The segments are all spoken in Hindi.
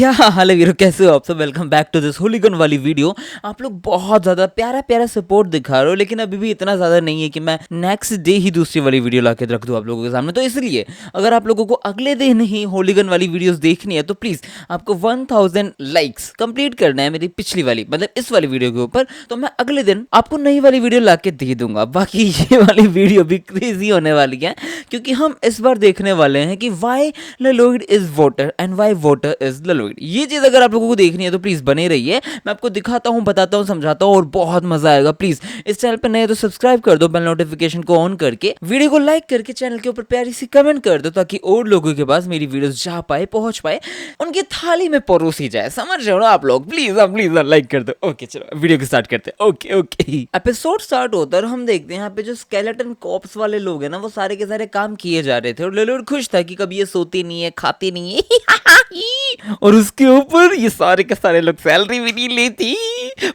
क्या हाल है वीरो, कैसे हो आप सब। Welcome back to this hooligan वाली वीडियो। आप लोग बहुत ज़्यादा प्यारा प्यारा सपोर्ट दिखा रहे हो, लेकिन अभी भी इतना ज़्यादा नहीं है कि मैं नेक्स्ट डे ही दूसरी वाली वीडियो ला के रख दूँ आप लोगों के सामने। तो इसलिए अगर आप लोगों को अगले दिन ही होलीगन वाली वीडियोस देखनी है तो प्लीज़ आपको 1000 लाइक्स कंप्लीट करना है मेरी पिछली वाली, मतलब इस वाली वीडियो के ऊपर। तो मैं अगले दिन आपको नई वाली वीडियो ला के दे दूंगा। बाकी ये वाली वीडियो भी क्रेजी होने वाली है, क्योंकि हम इस बार देखने वाले हैं कि why Lloyd is water and why water is Lloyd. ये चीज अगर आप लोगों को देखनी है तो प्लीज बने रहिए, मैं आपको दिखाता हूँ, बताता हूँ, समझाता हूँ और बहुत मजा आएगा। प्लीज इस चैनल पर नए तो सब्सक्राइब कर दो, बेल नोटिफिकेशन को ऑन करके, वीडियो को लाइक करके चैनल के ऊपर प्यारी सी कमेंट कर दो, ताकि और लोगों के पास मेरी वीडियोस जा पाए, पहुंच पाए, उनकी थाली में परोसी जाए। समझ रहे हो ना आप लोग। प्लीज लाइक कर दो। ओके चलो वीडियो को स्टार्ट करते हैं। ओके एपिसोड स्टार्ट होता है और हम देखते हैं यहाँ पे जो स्केलेटन कॉप्स वाले लोग हैं ना, वो सारे के सारे काम किए जा रहे थे और ललोइड खुश था कि कभी ये सोते नहीं है, खाते नहीं है और उसके ऊपर ये सारे के सारे लोग सैलरी भी नहीं लेती,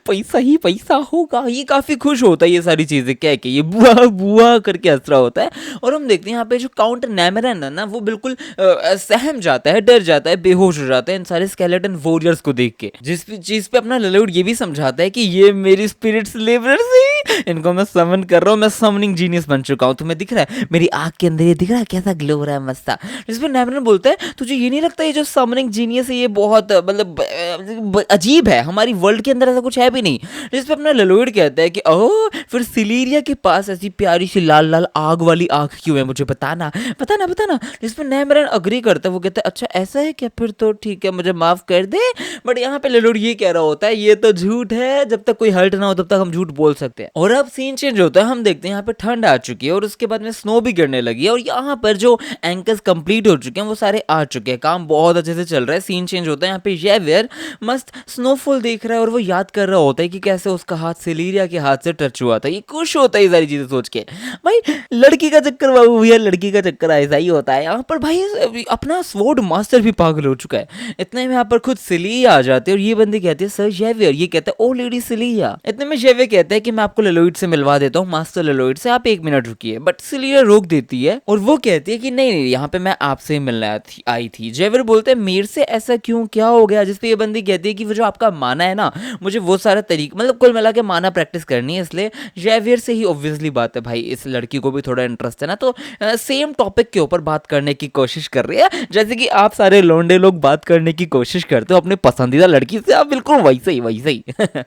पैसा ही पैसा होगा। ये काफी खुश होता है ये सारी चीजें कह के, ये बुआ बुआ करके हंस रहा होता है। और हम देखते हैं यहाँ पे जो काउंट नैमरन है ना, वो बिल्कुल सहम जाता है, डर जाता है, बेहोश हो जाता है इन सारे स्केलेटन वॉरियर्स को देख के। जिस चीज पे अपना ललोइड ये भी समझाता है कि ये मेरी स्पिरिट्स लेबरर्स ही, इनको मैं समन कर रहा हूँ, मैं समनिंग जीनियस बन चुका हूँ। तुम्हें दिख रहा है मेरी आंख के अंदर, ये दिख रहा है कैसा ग्लो हो रहा है मस्त। जिसपे नैमरन बोलता है तुझे ये नहीं लगता ये जो समनिंग जीनियस है ये बहुत मतलब अजीब है, हमारी वर्ल्ड के अंदर ऐसा कुछ है भी नहीं। जिसपे अपना ललोइड कहता है कि ओह फिर सिलीरिया के पास ऐसी प्यारी सी लाल लाल आग वाली आंख क्यों है, मुझे बताना बताना बताना। जिसपे नैमरन अग्री करता है, वो कहता है अच्छा ऐसा है क्या, फिर तो ठीक है मुझे माफ कर दे। बट यहाँ पे ललोइड ये कह रहा होता है ये तो झूठ है, जब तक कोई हर्ट ना हो तब तक हम झूठ बोल सकते हैं। और अब सीन चेंज होता है, हम देखते हैं यहाँ पे ठंड आ चुकी है और उसके बाद में स्नो भी गिरने लगी है और यहाँ पर जो एंकर्स कंप्लीट हो चुके हैं वो सारे आ चुके हैं, काम बहुत अच्छे से चल रहा है। सीन चेंज होता है, यहाँ पे येवियर मस्त स्नोफॉल देख रहा है और वो याद कर रहा होता है कि कैसे उसका हाथ सिलीरिया के हाथ से टच हुआ था। ये खुश होता है ये सारी चीजें सोच के। भाई लड़की का चक्कर बाबू भैया, लड़की का चक्कर ऐसा ही होता है। यहाँ पर भाई अपना स्वॉर्ड मास्टर भी पागल हो चुका है। इतने में यहाँ पर खुद सिलिया आ जाते हैं और ये बंदी कहती है सर येवियर, ये कहता है ओ लेडी सिलिया। इतने में येवियर कहता है कि मैं आपको ललोइड से मिलवा देता हूँ, मास्टर ललोइड से, आप 1 मिनट रुकिए। बट सिलिया रोक देती है और वो कहती है कि नहीं नहीं यहाँ पे मैं आपसे ही मिलने आई थी। जेवियर बोलते हैं मेरे से ऐसा क्यों, क्या हो गया। जिसपे ये बंदी कहती है कि वो जो आपका माना है ना, मुझे वो सारा तरीका, मतलब कुल मिला के माना प्रैक्टिस करनी है, इसलिए जेवियर से ही ऑब्वियसली बात है भाई, इस लड़की को भी थोड़ा इंटरेस्ट है ना, तो सेम टॉपिक के ऊपर बात करने की कोशिश कर रही है, जैसे कि आप सारे लोंडे लोग बात करने की कोशिश करते हो अपने पसंदीदा लड़की से, आप बिल्कुल वैसे ही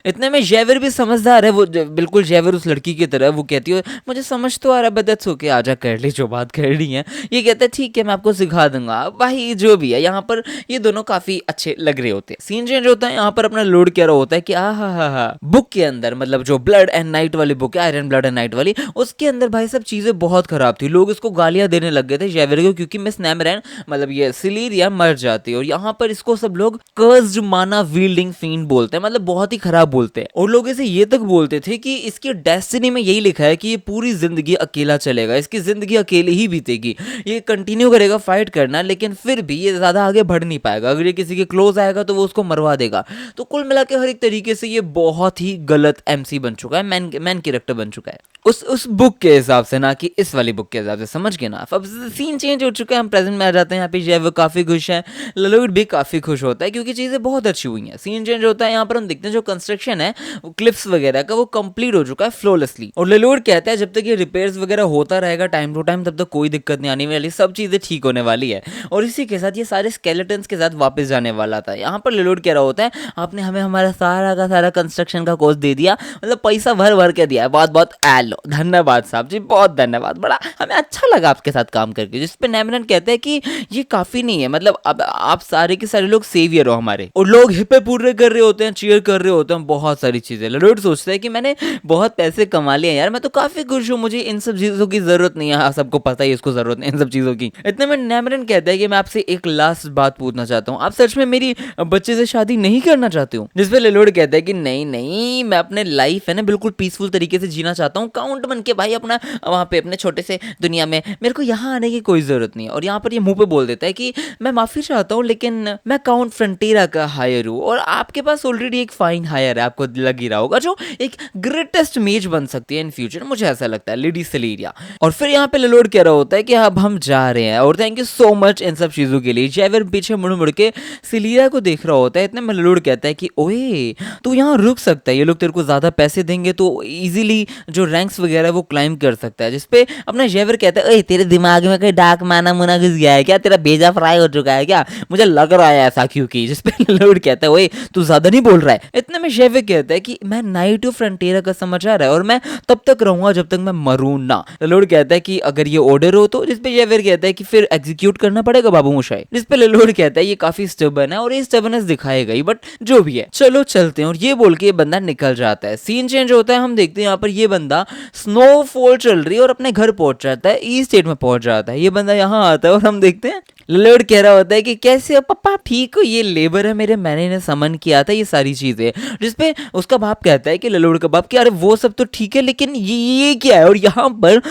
इतने में जेवियर भी समझदार है, वो बिल्कुल जेवियर उस लड़की की तरह, वो कहती है मुझे समझ तो आ रहा है बदत सो के आजा कर ले जो बात कर रही है। ये कहता है ठीक है मैं आपको सिखा दूंगा। भाई जो भी है यहाँ पर ये दोनों काफी अच्छे लग रहे होते हैं। सीन चेंज होता है, यहाँ पर अपना लोड कह रहा होता है कि हा बुक के अंदर, मतलब जो ब्लड एंड नाइट वाली बुक है, आयरन ब्लड एंड नाइट वाली, उसके अंदर भाई सब चीजें बहुत खराब थी। लोग इसको गालियां देने लग गए थे जेवियर को, क्योंकि मिस नैमरन मतलब ये सिलीरिया मर जाती है और यहाँ पर इसको सब लोग कर्स्ड माना वील्डिंग फील्ड बोलते हैं, मतलब बहुत ही खराब बोलते हैं। और लोग इसे ये तक बोलते थे कि इसकी डेस्टिनी में यही लिखा है कि ये पूरी जिंदगी अकेला चलेगा, इसकी जिंदगी अकेले ही बीतेगी, ये कंटिन्यू करेगा फाइट करना, लेकिन फिर भी ये ज्यादा आगे बढ़ नहीं पाएगा। अगर ये किसी के क्लोज आएगा तो वो उसको मरवा देगा। तो कुल मिला के हर एक तरीके से ये बहुत ही गलत एमसी बन चुका है, मैन कैरेक्टर बन चुका है उस बुक के हिसाब से, ना कि इस वाली बुक के हिसाब से। समझ गए ना। अब सीन चेंज हो चुका है, हम प्रेजेंट में आ जाते हैं। यहाँ पे जेवियर काफी खुश है, ललोइड भी काफी खुश होता है क्योंकि चीजें बहुत अच्छी हुई हैं। सीन चेंज होता है, यहाँ पर हम देखते हैं जो कंस्ट्रक्शन है क्लिप्स वगैरह का, वो कंप्लीट हो चुका है फ्लॉलेसली। और ललोइड कहता है जब तक ये रिपेयर्स वगैरह होता रहेगा टाइम टू टाइम, तब तक कोई दिक्कत नहीं आने वाली, सब चीजें ठीक होने वाली है। और इसी के साथ ये सारे स्केलेटन्स के साथ वापस जाने वाला था। यहाँ पर ललोइड कह रहा होता है आपने हमें हमारा सारा का सारा कंस्ट्रक्शन का कोर्स दे दिया, मतलब पैसा भर भर के दिया है, बहुत बहुत एलो धन्यवाद साहब जी, बहुत धन्यवाद, बड़ा हमें अच्छा लगा आपके साथ काम करके। जिसपे नैमरन कहते हैं कि ये काफी नहीं है, मतलब अब आप सारे के सारे लोग सेवियर हो हमारे। और लोग हिप्पे पूरे कर रहे होते हैं, चीयर कर रहे होते हैं, बहुत सारी चीजें। ललोइड सोचता है कि मैंने बहुत पैसे कमा लिए यार, मैं तो काफी खुश हूँ, मुझे इन सब चीजों की जरूरत नहीं है। सबको पता है इसको जरूरत नहीं इन सब चीजों की। इतने में नैमरन कहता है कि मैं आपसे एक लास्ट बात पूछना चाहता हूँ, आप सच में मेरी बच्चे से शादी नहीं करना चाहते हो? जिसपे लेलोड कहता है कि नहीं नहीं, मैं अपने लाइफ है ना बिल्कुल पीसफुल तरीके से जीना चाहता हूँ, काउंट बन के भाई अपना वहाँ पे अपने छोटे से दुनिया में, मेरे को यहाँ आने की कोई जरूरत नहीं है। और यहाँ पर ये मुंह पे बोल देता है कि मैं माफी चाहता हूँ लेकिन मैं काउंट फ्रंटेरा का हायर हूँ और आपके पास ऑलरेडी एक फाइन हायर है, आपको लग ही रहा होगा, जो एक ग्रेटेस्ट मेज बन सकती है इन फ्यूचर, मुझे ऐसा लगता है, लेडी सेलेरिया। और फिर यहाँ पे लेलोड कह रहा होता है कि अब हम जा रहे हैं और thank you so much in सब चीजों के लिए। जैवर पीछे मुड़ मुड़ के सिलेरिया को देख रहा होता है, इतने में लेलोड कहता है कि ओए तू यहाँ रुक सकता है, ये लोग तेरे को ज्यादा पैसे देंगे तो इजीली जो रैंक्स वगैरह वो क्लाइम कर सकता है। जिसपे अपना जेवर कहता है, ओए तेरे दिमाग में कोई डार्क माना मुना घुस गया है क्या, तेरा भेजा फ्राई हो चुका है क्या, मुझे लग रहा है ऐसा क्योंकि। जिसपे लेलोड कहता है, ओए तू ज्यादा नहीं बोल रहा है। इतने में जेवर कहता है कि मैं नाइट ऑफ फ्रंटियर का समाचार है और मैं तब तक रहूंगा जब तक मैं मरूं ना। लेलोड कहता है कि अगर ये ऑर्डर हो तो। जिसपे जेवर कहता है कि फिर एग्जीक्यूट करना पड़ेगा बाबू मोशाई। जिसपे लेलोड कहता है ये काफी स्टबर्न है और ये स्टबर्नेस दिखाएगा ही, बट जो भी है चलो चलते हैं। और ये बोल के ये बंदा निकल जाता है। सीन चेंज होता है, हम देखते हैं यहाँ पर ये बंदा स्नोफॉल चल रही है और अपने घर पहुंच जाता है, ई स्टेट में पहुंच जाता है। ये बंदा यहाँ आता है और हम देखते हैं लेलोड कह रहा होता है कि कैसे हो पापा, ठीक हो, ये लेबर है मेरे, मैंने इन्हें समन किया था, ये सारी चीजें। जिसपे उसका बाप कहता है कि लेलोड का बाप कि अरे वो सब तो ठीक है लेकिन ये क्या है। और यहाँ पर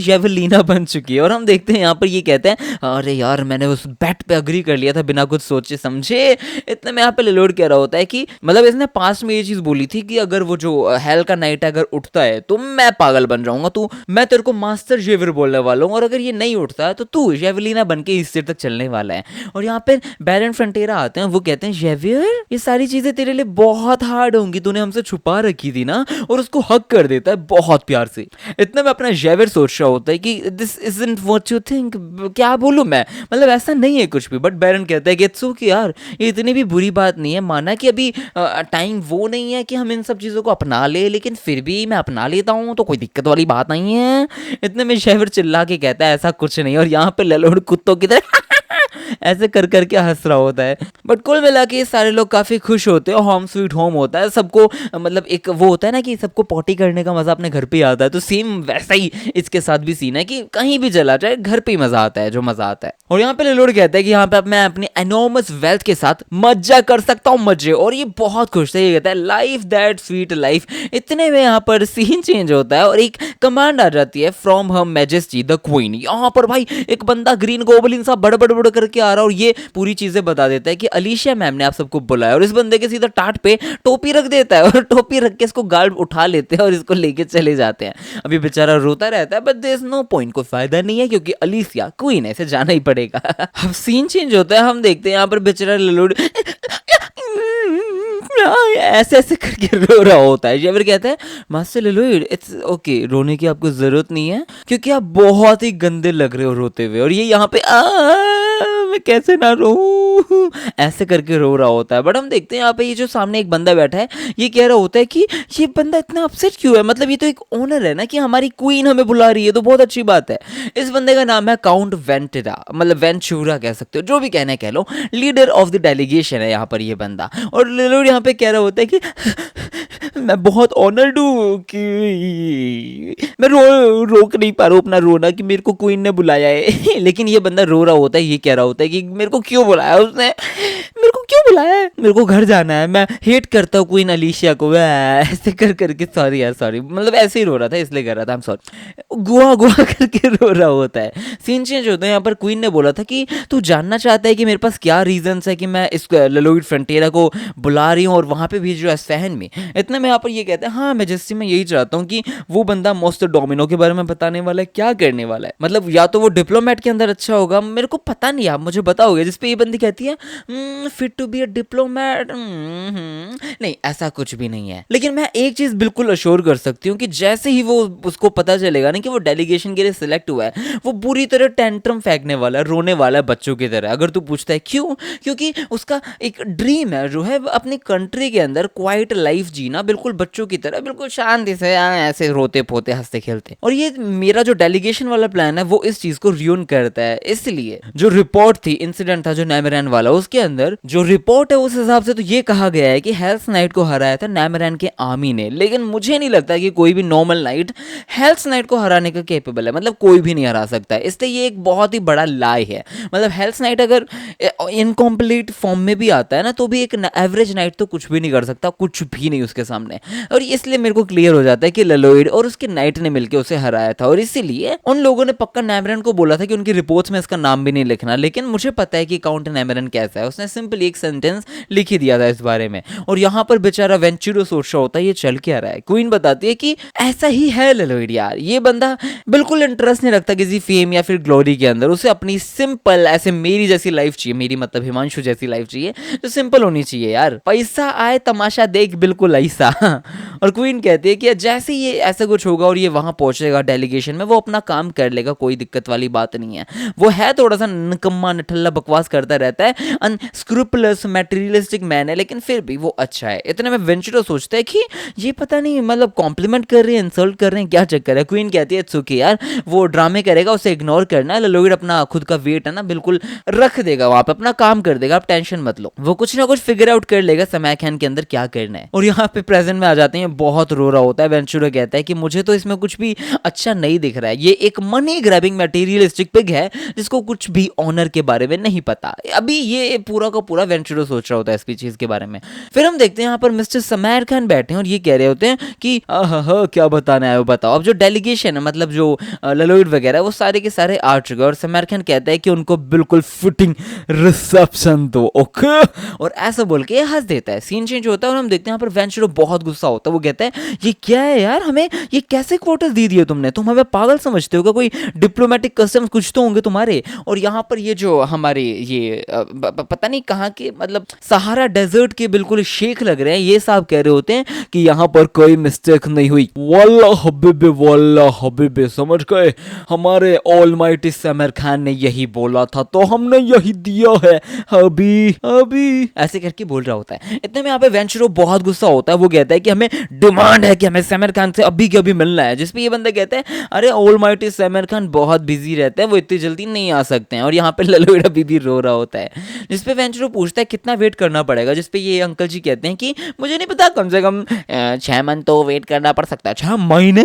जेवलीना बन चुकी है और हम देखते हैं यहाँ पर ये कहते हैं अरे यार मैंने उस बेट पे अग्री कर लिया था बिना कुछ सोचे समझे। इतने में यहाँ पे लेलोड कह रहा होता है कि मतलब इसने पास्ट में ये चीज बोली थी कि अगर वो जो हेल का नाइट अगर उठता है तो मैं पागल बन जाऊंगा, तू मैं तेरे को मास्टर जेवियर बोलने वाला हूँ और अगर ये नहीं उठता है तो तू जेवलीना बन के इस तक चलने वाला है। और यहाँ पे बैरन फ्रंटेरा आते हैं, वो कहते हैं जेवियर ये सारी चीजें तेरे लिए बहुत हार्ड होंगी, तूने हमसे छुपा रखी थी ना। और उसको हक कर देता है बहुत प्यार से। इतना में अपना जेवियर सोच रहा होता है कि this isn't what you think, क्या बोलूं मैं, मतलब ऐसा नहीं है कुछ भी। बट बैरन कहता है कि इट्स ओके यार, ये इतनी भी बुरी बात नहीं है, माना कि अभी टाइम वो नहीं है कि हम इन सब चीजों को अपना ले, लेकिन फिर भी मैं अपना लेता हूँ तो कोई दिक्कत वाली बात नहीं है। इतने में जेवियर चिल्ला के कहता है ऐसा कुछ नहीं। और यहाँ पे लेलोड कुत्तों की तरह ऐसे कर करके हंस रहा होता है। बट कुल मिला के सारे लोग काफी खुश होते हैं, होम स्वीट होम होता है सबको। मतलब एक वो होता है ना कि सबको पॉटी करने का मजा अपने घर पे आता है, तो सेम वैसा ही इसके साथ भी सीन है कि कहीं भी चला जाए घर पे ही मजा आता है, जो मजा आता है। और यहाँ पे लेलोड कहता है कि यहाँ पे मैं अपनी एनॉर्मस वेल्थ के साथ मजा कर सकता हूँ, मजे। और ये बहुत खुश है, ये कहता है लाइफ दैट स्वीट लाइफ। इतने में यहाँ पर सीन चेंज होता है और एक कमांड आ जाती है from her majesty the queen. यहाँ पर भाई एक बंदा ग्रीन गोबलिन सा बड़ बड़ बड़ करके आ रहा और ये पूरी चीजें बता देता है कि अलीशिया मैम ने आप सबको बुलाया। और इस बंदे के सीधा टाट पे टोपी रख देता है और टोपी रख के इसको गार्ड उठा लेते हैं और इसको लेके चले जाते हैं। अभी बेचारा रोता रहता है, but there is no point, कोई फायदा नहीं है क्योंकि अलीशिया क्वीन है, इसे जाना ही पड़ेगा। अब सीन चेंज होता है, हम देखते हैं यहाँ पर बेचारा लेलोड ऐसे ऐसे करके रो रहा होता है। जेवर कहता है मास्टर लेलोड इट्स ओके, रोने की आपको जरूरत नहीं है क्योंकि आप बहुत ही गंदे लग रहे हो रोते हुए। और ये यहाँ पे मैं कैसे ना रो, ऐसे करके रो रहा होता है। बट हम देखते हैं यहाँ पे ये जो सामने एक बंदा बैठा है, ये कह रहा होता है कि ये बंदा इतना अपसेट क्यों है, मतलब ये तो एक ओनर है ना कि हमारी क्वीन हमें बुला रही है, तो बहुत अच्छी बात है। इस बंदे का नाम है काउंट वेंटेरा, मतलब वेंचूरा कह सकते हो, जो भी कहना है कह लो, लीडर ऑफ द डेलीगेशन है यहाँ पर ये बंदा। और लेलोड यहाँ पे कह रहा होता है कि मैं बहुत ऑनर्ड हूँ कि मैं रोक नहीं पा रहा हूँ अपना रोना कि मेरे को क्वीन ने बुलाया है। लेकिन ये बंदा रो रहा होता है, ये कह रहा होता है कि मेरे को क्यों बुलाया उसने, मेरे को क्यों बुलाया है, मेरे को घर जाना है, मैं हेट करता हूँ क्वीन अलीशिया को, ऐसे कर करके। सॉरी यार सॉरी, मतलब ऐसे ही रो रहा था इसलिए कर रहा था, आई एम सॉरी। गुआ गुआ करके रो रहा होता है। सीन चेंज होता है, यहाँ पर क्वीन ने बोला था कि तू जानना चाहता है कि मेरे पास क्या रीजंस है कि मैं इस लेलोइड फ्रंटियरा को बुला रही हूँ और वहां पे भेज रहा है स्फैन में। इतने में यहाँ पर ये कहते हैं हाँ मैजेस्टी मैं यही चाहता हूँ कि वो बंदा मोस्ट डोमिनो के बारे में बताने वाला है, क्या करने वाला है, मतलब या तो वो डिप्लोमेट के अंदर अच्छा होगा, मेरे को पता नहीं, आप मुझे बताओगे। जिसपे ये बंदी कहती है fit to be a diplomat, नहीं ऐसा कुछ भी नहीं है। लेकिन मैं एक चीज बिल्कुल अश्योर कर सकती हूँ कि जैसे ही वो उसको पता चलेगा ना कि वो डेलीगेशन के लिए सिलेक्ट हुआ है, वो बुरी तरह टेंट्रम फेंकने वाला है, रोने वाला है बच्चों की तरह। अगर तू पूछता है क्यों, क्योंकि उसका एक ड्रीम है जो है अपनी कंट्री के अंदर क्वाइट लाइफ जीना, बिल्कुल बच्चों की तरह, बिल्कुल शांति से ऐसे रोते पोते हंसते खेलते। और ये मेरा जो डेलीगेशन वाला प्लान है वो इस चीज को रियून करता है। इसलिए जो रिपोर्ट थी, इंसिडेंट था जो नेमरैन वाला, उसके अंदर जो रिपोर्ट रिपोर्ट है उस हिसाब से तो ये कहा गया है कि हेल्स नाइट को हराया था नामरैन के आर्मी ने, लेकिन मुझे नहीं लगता कि कोई भी नॉर्मल नाइट हेल्स नाइट को हराने का केपेबल है, मतलब कोई भी नहीं हरा सकता है, इसलिए ये एक बहुत ही बड़ा लाई है। मतलब हेल्स नाइट अगर इनकम्प्लीट फॉर्म में भी आता है ना तो भी एक एवरेज नाइट तो कुछ भी नहीं कर सकता, कुछ भी नहीं उसके सामने। और इसलिए मेरे को क्लियर हो जाता है कि लेलोइड और उसके नाइट ने मिलकर उसे हराया था, और इसीलिए उन लोगों ने पक्का नामरैन को बोला था कि उनकी रिपोर्ट्स में इसका नाम भी नहीं लिखना। लेकिन मुझे पता है कि काउंट नामरैन कैसा है, उसने सिंपली एक सेंटेंस लिख ही दिया था इस बारे में। और यहाँ पर बेचारा वेंचुरो सोच रहा होता है ये चल क्या रहा है। क्वीन बताती है कि ऐसा ही है लेलोइड यार, ये बंदा बिल्कुल इंटरेस्ट नहीं रखता किसी फेम या फिर ग्लोरी के अंदर, उसे अपनी सिंपल ऐसे मेरी जैसी लाइफ चाहिए, मेरी मतलब हिमांशु जैसी लाइफ चाहिए जो सिंपल होनी चाहिए यार, पैसा आए तमाशा देख बिल्कुल ऐसा। और क्वीन कहती है कि जैसे ये ऐसा कुछ होगा और ये वहां पहुंचेगा डेलीगेशन में, वो अपना काम कर लेगा, कोई दिक्कत वाली बात नहीं है। वो है थोड़ा सा निकम्मा नठल्ला बकवास करता रहता है, अनस्क्रूपुलस मैटेरियलिस्टिक मैन है, लेकिन फिर भी वो अच्छा है। इतने में वेंचुरो सोचता है कि ये पता नहीं मतलब कॉम्प्लीमेंट कर रहे हैं, इंसल्ट कर रहे हैं, क्या चक्कर है। क्वीन कहती है इट्स ओके यार, वो ड्रामे करेगा, उसे इग्नोर करना है, लेलोइड अपना खुद का वेट है ना बिल्कुल रख देगा वहां पे, अपना काम कर देगा, आप टेंशन मत लो, वो कुछ ना कुछ फिगर आउट कर लेगा समय खान के अंदर क्या करना है। और यहाँ पे प्रेजेंट में आ जाते हैं, बहुत रो रहा होता है। वेंचुरो कहता है कि मुझे तो इसमें कुछ भी अच्छा नहीं दिख रहा है, ये एक मनी ग्रैबिंग मटेरियलिस्टिक पिग है जिसको कुछ भी ऑनर के बारे में नहीं पता। अभी ये पूरा का पूरा वेंचुरो सोच रहा होता है इस चीज के बारे में। फिर हम देखते हैं यहाँ पर मिस्टर समायर खान बैठे हैं और ये कह रहे होते हैं कि क्या बताना है वो बताओ। अब जो डेलीगेशन है मतलब जो लेलोइड वगैरह वो सारे के सारे आ चुके हैं, और समायर खान कहता है कि उनको बिल्कुल फिटिंग रिसेप्शन दो, ओके, और ऐसा बोल के हंस देता है। सीन चेंज होता है और हम देखते हैं यहाँ पर वेंचुरो बहुत गुस्सा होता है, वो कहता है ये क्या है यार, हमें ये कैसे क्वार्टर्स दे दिए तुमने, तुम हमें पागल समझते हो क्या, कोई डिप्लोमेटिक कस्टम्स कुछ तो होंगे तुम्हारे। और यहाँ पर ये जो हमारे ये पता नहीं कहाँ के मतलब सहारा डेजर्ट के बिल्कुल शेख लग रहे हैं, ये साहब कह रहे होते हैं कि यहाँ पर कोई मिस्टेक नहीं हुई, वल्लाह हबीबे समझ गए, हमारे ऑलमाइटी समायर खान ने यही बोला था तो हमने यही दिया है, अभी ऐसे करके बोल रहा होता है। इतने में यहाँ पे वेंचुरो बहुत गुस्सा होता है, वो कहता है कि हमें डिमांड है कि हमें समायर खान से अभी के अभी मिलना है, जिसपे ये बंदा कहता है अरे ऑलमाइटी समायर खान बहुत बिजी रहते हैं, वो इतनी जल्दी नहीं आ सकते हैं। और यहाँ पे लेलोइड अभी भी रो रहा होता है, जिसपे वेंचुरो पूछता है कितना वेट करना पड़ेगा, जिसपे ये अंकल जी कहते हैं कि मुझे नहीं पता, कम से कम 6 मंथ तो वेट करना पड़ सकता है। 6 महीने?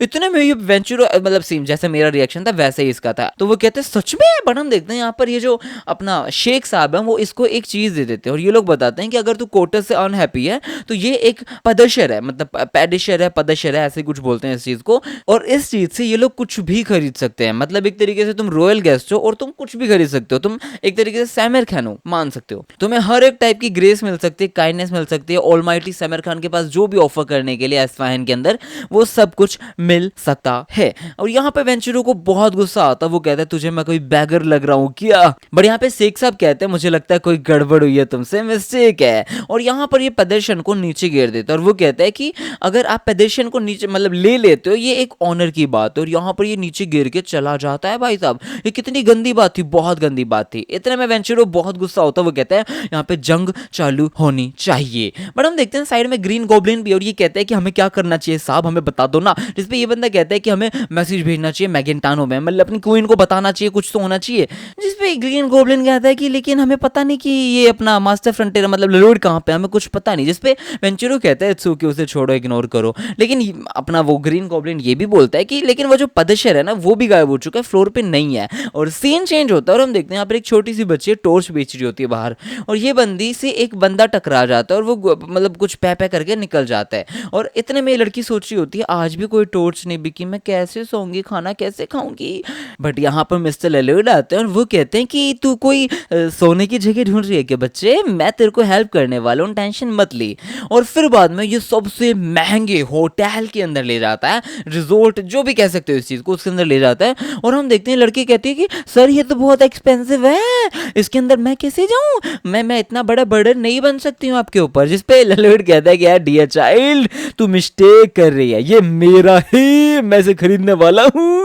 इतने में ये वेंचुरो मतलब सेम जैसे मेरा रिएक्शन था वैसे ही इसका था, तो वो कहते हैं सच में। बट हम देखते हैं यहाँ पर ये जो अपना शेख साहब है वो इसको एक चीज दे देते हैं, और ये लोग बताते हैं कि अगर तू कोर्टर से अनहैप्पी है तो ये एक पदशर है, मतलब पैडिशर है, पदशर है, ऐसे कुछ बोलते हैं इस चीज को, और इस चीज से ये लोग कुछ भी खरीद सकते हैं। मतलब एक तरीके से तुम रॉयल गेस्ट हो और तुम कुछ भी खरीद सकते हो, तुम एक तरीके से समायर खान हो मान सकते हो, तुम्हें हर एक टाइप की ग्रेस मिल सकती है, काइंडनेस मिल सकती है। ऑलमाइटी समायर खान के पास जो भी ऑफर करने के लिए एस्फाहान के अंदर वो सब कुछ मिल सकता है। और यहाँ पे वेंचुरो को बहुत गुस्सा आता है, वो कहता है तुझे मैं कोई बैगर लग रहा हूँ क्या। बट यहाँ पे शेख साहब कहते हैं मुझे लगता है कोई गड़बड़ हुई है तुमसे, मिस्टेक है। और यहाँ पर ये प्रदर्शन को नीचे गिर देता है, और वो कहता है कि अगर आप प्रदर्शन को नीचे मतलब ले लेते हो ये एक ऑनर की बात है। और यहाँ पर ये नीचे गिर के चला जाता है। भाई साहब ये कितनी गंदी बात थी, बहुत गंदी बात थी। इतने में वेंचुरो बहुत गुस्सा होता है, वो कहता है यहाँ पे जंग चालू होनी चाहिए। बट हम देखते हैं साइड में ग्रीन गॉब्लिन भी, और ये कहता है कि हमें क्या करना चाहिए साहब, हमें बता दो ना। जिसपे ये बंदा कहता है कि हमें मैसेज भेजना चाहिए मैगेंटानो में, मतलब अपनी क्वीन को बताना चाहिए, कुछ तो होना चाहिए। जिसपे ग्रीन गॉब्लिन कहता है कि लेकिन हमें पता नहीं कि ये अपना मास्टर फ्रंटियर मतलब लेलोइड कहाँ पे, हमें कुछ पता नहीं। जिसपे वेंचुरो कहता है इट्स ओके, उसे छोड़ो, इग्नोर करो। लेकिन अपना वो ग्रीन गॉब्लिन ये भी बोलता है कि लेकिन वो जो पदशर है ना वो भी गायब हो चुका है, फ्लोर पे नहीं है। और सीन चेंज होता है और हम देखते हैं यहाँ पर एक छोटी सी बच्ची टॉर्च बेच रही होती है बाहर, और ये बंदी से एक बंदा टकरा जाता है और वो मतलब कुछ पै करके निकल जाता है। और इतने में लड़की सोच रही होती है आज भी कोई टॉर्च नहीं बिकी, मैं कैसे सोऊंगी, खाना कैसे खाऊंगी। बट यहाँ पर मिस्टर लेलोइड आते हैं और वो कहते हैं कि तू कोई सोने की जगह ढूंढ रही है क्या बच्चे, मैं तेरे को हेल्प करने वाला हूँ, टेंशन मत ली। और फिर बाद में ये सबसे महंगे होटल के अंदर ले जाता है, रिजोर्ट जो भी कह सकते हो इस चीज को, उसके अंदर ले जाता है। और हम देखते हैं लड़की कहती है कि सर ये तो बहुत एक्सपेंसिव है, इसके अंदर मैं कैसे जाऊं, मैं इतना बड़ा बर्डन नहीं बन सकती हूँ आपके ऊपर। जिसपे लेलोइड कहता है कि यार डियर चाइल्ड तू मिस्टेक कर रही है, ये मेरा ही, मैं इसे खरीदने वाला हूँ।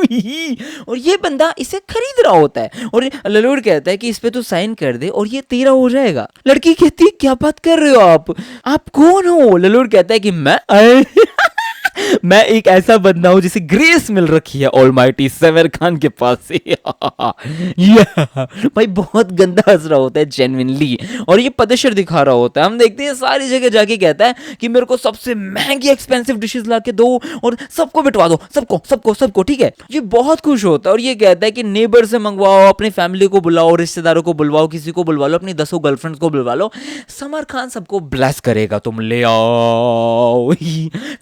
और ये बंदा इसे खरीद रहा होता है और लेलोइड कहता है कि इस पे तू साइन कर दे और ये तेरा हो जाएगा। लड़की कहती है क्या बात कर रहे हो आप कौन हो। लेलोइड कहता है कि मैं मैं एक ऐसा बंदा हूं जिसे ग्रेस मिल रखी है ऑलमाइटी समीर खान के पास से। भाई बहुत गंदा हंस रहा होता है जेन्युइनली, और ये पदशर दिखा रहा होता है। हम देखते हैं सारी जगह जाके कहता है कि मेरे को सबसे महंगी एक्सपेंसिव डिशेस ला के दो और सबको बिटवा दो, सबको सबको सबको, ठीक है। ये बहुत खुश होता है और ये कहता है कि नेबर से मंगवाओ, अपनी फैमिली को बुलाओ, रिश्तेदारों को बुलवाओ, किसी को बुलवा लो, अपनी 10 गर्लफ्रेंड्स को बुलवा लो, समीर खान सबको ब्लेस करेगा, तुम ले आओ।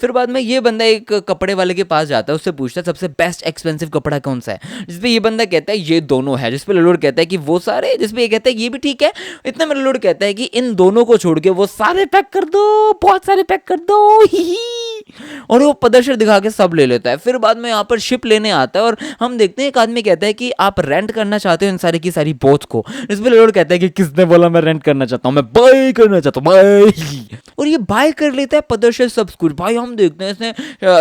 फिर बाद में ये बंदा एक कपड़े वाले के पास जाता है, उससे पूछता है सबसे बेस्ट एक्सपेंसिव कपड़ा कौन सा है, जिसपे ये बंदा कहता है ये दोनों है, जिसपे ललोड कहता है कि वो सारे, जिसपे ये कहता है ये भी ठीक है। इतना में ललोड कहता है कि इन दोनों को छोड़ के वो सारे पैक कर दो, बहुत सारे पैक कर दो। और वो प्रदर्शन दिखा के सब ले लेता है। फिर बाद में यहाँ पर शिप लेने आता है और हम देखते हैं एक आदमी कहता है कि आप रेंट करना चाहते हो इन सारी की सारी बोट्स को। इसमें ललोड कहता है कि किसने बोला मैं रेंट करना चाहता हूँ, मैं बाय करना चाहता हूँ, बाय। और ये बाय कर लेता है प्रदर्शन सब कुछ। भाई हम देखते हैं इसने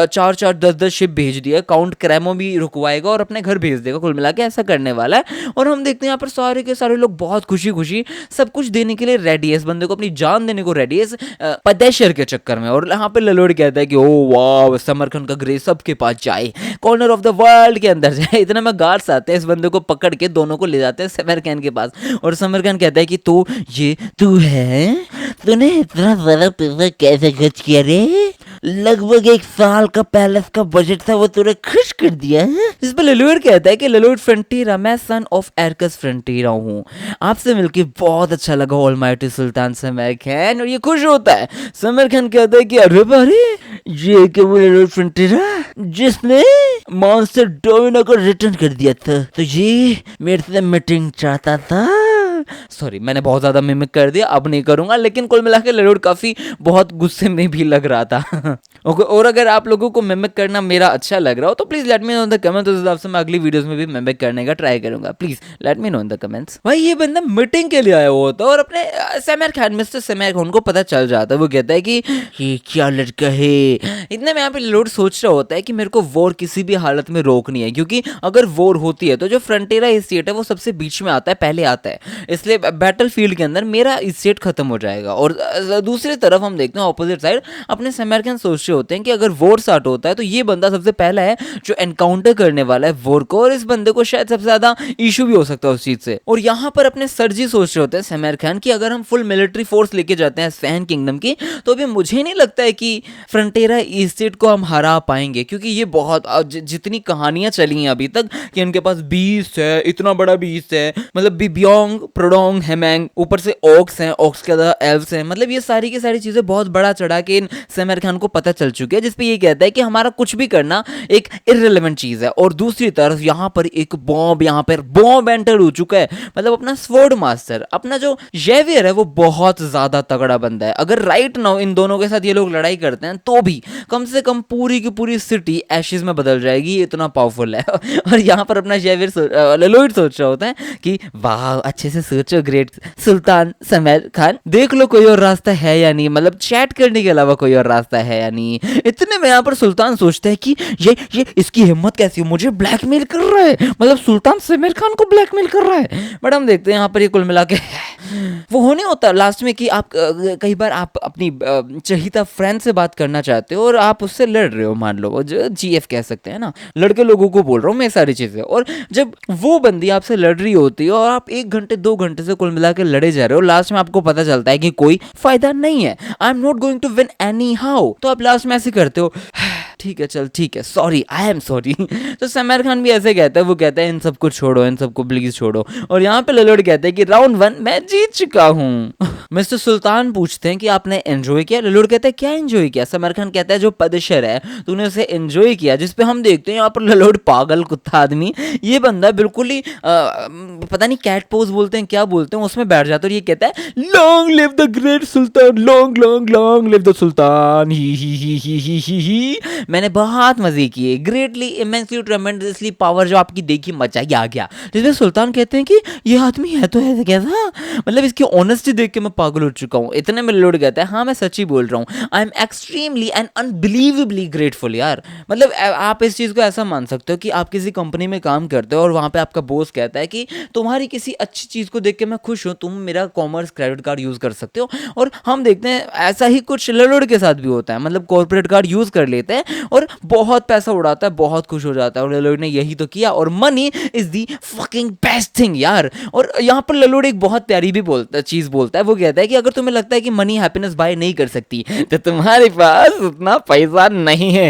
4-4 10-10 शिप भेज दिया, काउंट क्रैमो भी रुकवाएगा और अपने घर भेज देगा, कुल मिला के ऐसा करने वाला है। और हम देखते हैं यहाँ पर सारे के सारे लोग बहुत खुशी खुशी सब कुछ देने के लिए रेडी है, इस बंदे को अपनी जान देने को रेडी है इस पदेशर के चक्कर में। और यहाँ पे ललोड कहता है कि ओ वाह समीर खान का ग्रेस सबके पास जाए, कॉर्नर ऑफ द वर्ल्ड के अंदर जाए। इतना में गार्ड्स आते हैं, इस बंदे को पकड़ के दोनों को ले जाते हैं समीर खान के पास। और समीर खान कहता है कि तो ये तू है, तूने इतना सारा पैसा कैसे खर्च किया रे? लगभग 1 साल का पैलेस का बजट था, वो तूने खर्च कर दिया है। इस पर ललोड कहता है कि ललोड फ्रंटीरा, मैं सन ऑफ एरकस फ्रंटीरा हूँ, आपसे मिलके बहुत अच्छा लगा ऑलमाइटी सुल्तान समीर खान। और ये खुश होता है। समीर खान कहता है कि अरे बारे ये क्या वो ललोड फ्रंटीरा जिसने मॉन्स्टर डोमिनो को रिटर्न कर दिया था, तो ये मेरे से मीटिंग चाहता था। सॉरी मैंने बहुत ज्यादा मिमिक कर दिया, अब नहीं करूंगा। लेकिन कुल मिला के ललोड काफी बहुत गुस्से में भी लग रहा था। और अगर आप लोगों को मिमिक करना मेरा अच्छा लग रहा हो तो please let me know in the comment, उस हिसाब से मैं अगली वीडियोस में भी मिमिक करने का ट्राई करूंगा। Please let me know in the comments. भाई ये बंदा मीटिंग के लिए आया हुआ होता है और अपने समीर खान, मिस्टर समीर खान को पता चल जाता है। वो कहता है कि ये क्या लड़का है। इतने में यहाँ पे ललोड सोच रहा होता है कि मेरे को वॉर किसी भी हालत में रोकनी है, क्योंकि अगर वॉर होती है तो जो फ्रंटियरा स्टेट है वो सबसे बीच में आता है, पहले आता है, इसलिए बैटल फील्ड के अंदर मेरा स्टेट खत्म हो जाएगा। और दूसरी तरफ हम देखते हैं ऑपोजिट साइड अपने समीर खान सोच रहे होते हैं कि अगर वॉर स्टार्ट होता है तो ये बंदा सबसे पहला है जो एनकाउंटर करने वाला है वॉर को, और इस बंदे को शायद सबसे ज्यादा इशू भी हो सकता है उस चीज से। और यहाँ पर अपने सर जी सोच रहे होते हैं समीर खान की अगर हम फुल मिलिट्री फोर्स लेके जाते हैं स्फैन किंगडम की, तो अभी मुझे नहीं लगता है कि फ्रंटियरा स्टेट को हम हरा पाएंगे, क्योंकि ये बहुत जितनी कहानियां चली हैं अभी तक कि इनके पास बीस्ट है, इतना बड़ा बीस्ट है, मतलब बिबियोंग प्रोडोंग हेमैंग, ऊपर से ऑक्स हैं, ऑक्स के अंदर एल्व्स हैं, मतलब ये सारी की सारी चीजें बहुत बड़ा चढ़ा के इन समीर खान को पता चल चुकी है, जिसपे ये कहता है कि हमारा कुछ भी करना एक इररिलेवेंट चीज है। और दूसरी तरफ यहाँ पर एक बॉम्ब, यहाँ पर बॉम्ब एंटर हो चुका है, मतलब अपना स्वॉर्ड मास्टर, अपना जो जेवियर है वो बहुत ज्यादा तगड़ा बंदा है। अगर राइट नाउ इन दोनों के साथ ये लोग लड़ाई करते हैं तो भी कम से कम पूरी की पूरी सिटी एशेज में बदल जाएगी, ये इतना पावरफुल है। और यहाँ पर अपना जेवियर ललोड सोच रहा होता है कि वाह अच्छे से सोचो ग्रेट सुल्तान समीर खान, देख लो कोई और रास्ता है या नहीं, मतलब चैट करने के अलावा कोई और रास्ता है या नहीं। इतने में यहाँ पर सुल्तान सोचता है कि ये इसकी हिम्मत कैसी हो, मुझे ब्लैकमेल कर रहा है, मतलब सुल्तान समीर खान को ब्लैकमेल कर रहा है। बट हम देखते हैं यहाँ पर ये कुल मिला के वो होने होता लास्ट में कि आप कई बार आप अपनी चहीता फ्रेंड से बात करना चाहते हो और आप उससे लड़ रहे हो, मान लो जो जीएफ कह सकते हैं ना, लड़के लोगों को बोल रहा हूँ मैं सारी चीजें। और जब वो बंदी आपसे लड़ रही होती है और आप 1 घंटे 2 घंटे से कुल मिला के लड़े जा रहे हो, लास्ट में आपको पता चलता है कि कोई फायदा नहीं है, I am not going to win anyhow, तो आप लास्ट में ऐसे करते हो ठीक है चल ठीक है सॉरी आई एम सॉरी। तो समीर खान भी ऐसे कहता है, वो कहता है इन सबको छोड़ो, इन सबको प्लीज छोड़ो। और यहाँ पे ललोड कहते हैं कि राउंड 1 मैं जीत चुका हूँ। मिस्टर सुल्तान पूछते हैं कि आपने एंजॉय किया? ललोड कहता है क्या एंजॉय किया? समीर खान कहता है जो पदशर है तूने उसे एंजॉय किया, जिसपे हम देखते हैं यहाँ पर ललोड पागल कुत्ता आदमी, ये बंदा बिल्कुल ही पता नहीं कैट पोज बोलते हैं क्या बोलते हैं, उसमें बैठ जाता है और ये कहता है long live the great sultan, long long long live the sultan, ही मैंने बहुत मजे किए, ग्रेटली इमेंसली ट्रेमेंडसली पावर जो आपकी देखी मजा ही आ गया। जिसमें सुल्तान कहते हैं कि ये आदमी है तो ऐसा कैसा, मतलब इसकी ऑनेस्टी देख के मैं पागल हो चुका हूँ। इतने में ललोड कहता है हाँ मैं सच ही बोल रहा हूँ, I am extremely and unbelievably grateful. यार मतलब आप इस चीज को ऐसा मान सकते हो कि आप किसी कंपनी में काम करते हो और वहां पे आपका बॉस कहता है कि तुम्हारी किसी अच्छी चीज को देख के मैं खुश हूँ, तुम मेरा कॉमर्स क्रेडिट कार्ड यूज कर सकते हो। और हम देखते हैं ऐसा ही कुछ ललोड के साथ भी होता है, मतलब कॉर्पोरेट कार्ड यूज कर लेते हैं और बहुत पैसा उड़ाता है, बहुत खुश हो जाता है। और ललोड ने यही तो किया, और money is the fucking best thing यार। और यहाँ पर ललोड एक बहुत प्यारी भी चीज बोलता है। वो कहता है कि अगर तुम्हें लगता है कि मनी हैप्पीनेस बाय नहीं कर सकती तो तुम्हारे पास उतना पैसा नहीं है।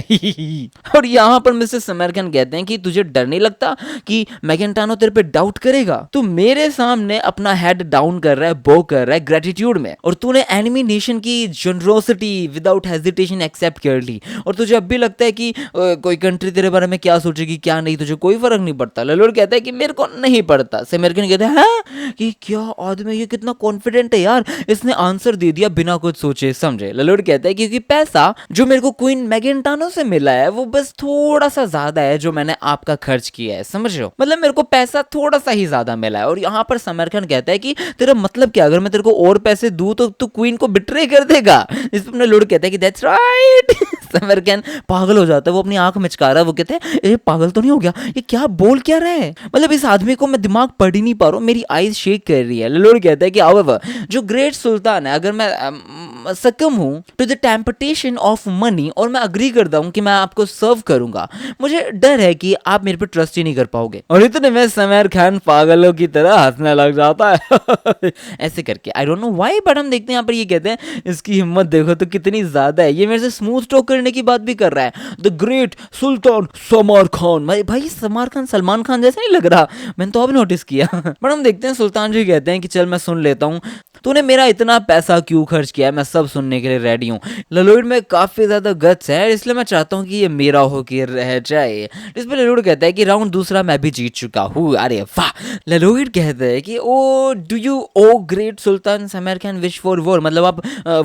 और यहाँ पर मिस्टर समीर खान कहते हैं कि तुझे डर नहीं लगता कि मैगेंटानो तेरे पे डाउट करेगा? तू मेरे सामने अपना हेड डाउन कर रहा है, बो कर रहा है ग्रेटिट्यूड में, और तूने एनिमी नेशन की जनरोसिटी विदाउट हेजिटेशन एक्सेप्ट कर ली, और तुझे अब भी लगता है कि कोई कंट्री तेरे बारे में क्या सोचेगी क्या नहीं, तुझे कोई फर्क नहीं पड़ता। ललोड कहता है कि मेरे को नहीं पड़ता। समीर खान कहते हैं हाँ कि क्या आदमी, ये कितना कॉन्फिडेंट है यार, इसने आंसर दे दिया बिना कुछ सोचे समझे। ललोड कहता है क्योंकि पैसा जो मेरे को क्वीन मैगेंटानो से मिला है वो बस थोड़ा सा ज्यादा है जो मैंने आपका खर्च किया है, समझ रहे हो? मतलब मेरे को पैसा थोड़ा सा ही ज्यादा मिला है। और यहाँ पर समीर खान कहता है कि तेरा मतलब क्या, अगर मैं तेरे को और पैसे दूं तो तू क्वीन को बिट्रे कर देगा? इस पर ललोड कहता है कि दैट्स राइट। समीर खान पागल हो जाता है, वो अपनी आंख मिचका रहा है। वो कहते हैं ये पागल तो नहीं हो गया, ये क्या बोल क्या रहा है? मतलब इस आदमी को मैं दिमाग पढ़ ही नहीं पा रहा हूँ, मेरी आईज शेक कर रही है। ललोड कहता है कि however, जो ग्रेट सुल्तान है, अगर मैं सकम हूँ to the temptation of money और मैं अग्री करता हूँ कि मैं आपको सर्व करूंगा, मुझे डर है कि आप मेरे पे ट्रस्ट ही नहीं कर पाओगे। और इतने में समीर खान पागलों की तरह हंसने लग जाता है। ऐसे करके I don't know why, but हम देखते हैं यहाँ पर ये कहते हैं इसकी हिम्मत देखो तो कितनी ज्यादा है, ये मेरे से स्मूथ टॉक करने की बात भी कर रहा है। The great sultan Sameer Khan. भाई समीर खान सलमान खान जैसा नहीं लग रहा? मैंने तो अब नोटिस किया। बट हम देखते हैं सुल्तान जी कहते हैं कि चल मैं सुन लेता हूँ, तूने मेरा इतना पैसा क्यों खर्च किया है, मैं सब सुनने के लिए रेडी हूँ। ललोड में काफी ज्यादा गट्स है, इसलिए मैं चाहता हूँ कि ये मेरा हो के रह जाए। इस पर ललोड कहता है कि राउंड दूसरा मैं भी जीत चुका हूँ। अरे वाह। ललोड कहता है कि oh do you oh great sultan Sameer Khan wish for war, मतलब आप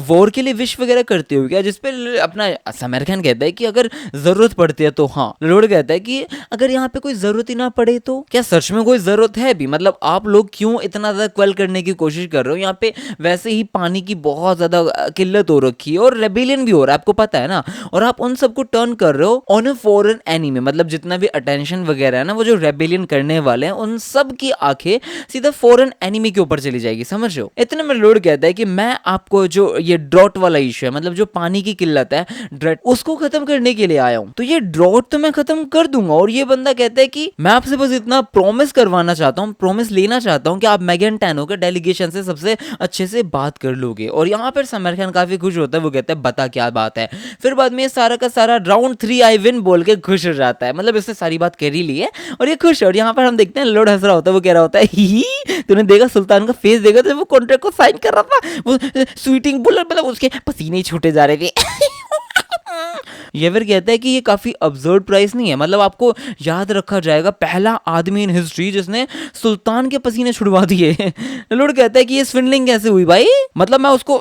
वॉर के लिए विश वगैरह करते हो क्या? जिस पे अपना समीर खान कहता है कि अगर जरूरत पड़ती है तो हाँ। ललोड कहता है कि अगर यहाँ पे कोई जरूरत ही ना पड़े तो क्या सच में कोई जरूरत है भी? मतलब आप लोग क्यों इतना ज्यादा क्वेल करने की कोशिश कर रहे हो? यहाँ पे वैसे ही पानी की बहुत ज्यादा किल्लत हो रखी है और रेबेलियन भी हो रहा है, आपको पता है ना, और आप उन सबको टर्न कर रहे हो ऑन अ फॉरेन एनिमी। मतलब जितना भी अटेंशन वगैरह है ना, वो जो रेबेलियन करने वाले हैं उन सब की आंखें सीधा फॉरेन एनिमी के ऊपर चली जाएगी, समझ रहे हो? इतने में लॉर्ड कहता है कि मैं आपको जो ये ड्रॉट वाला इशू है, मतलब जो पानी की किल्लत है ड्रॉट, उसको खत्म करने के लिए आया हूं, तो ये ड्रॉट तो मैं खत्म कर दूंगा। और ये बंदा कहता है कि मैं आपसे बस इतना प्रॉमिस करवाना चाहता हूं, प्रॉमिस लेना चाहता हूं कि आप मैगेंटानो के डेलीगेशन से सबसे अच्छे से बात कर लोगे। और यहाँ पर समीर खान काफी खुश होता है, वो कहता है बता क्या बात है। फिर बाद में ये सारा का सारा राउंड 3 आई विन बोल के खुश हो जाता है, मतलब इससे सारी बात कर ही ली है और ये खुश है। और यहाँ पर हम देखते हैं लॉर्ड हंस रहा होता है, वो कह रहा होता है ही तूने देखा सुल्तान का फेस देखा जब वो कॉन्ट्रैक्ट को साइन कर रहा था, वो स्वीटिंग बुलेट, मतलब उसके पसीने छूटे जा रहे थे। ये फिर कहता है कि ये काफी अब्सर्ड प्राइस नहीं है, मतलब आपको याद रखा जाएगा पहला आदमी इन हिस्ट्री जिसने सुल्तान के पसीने छुड़वा दिए। लॉर्ड कहता है कि ये स्विंडलिंग कैसे हुई भाई? मतलब मैं उसको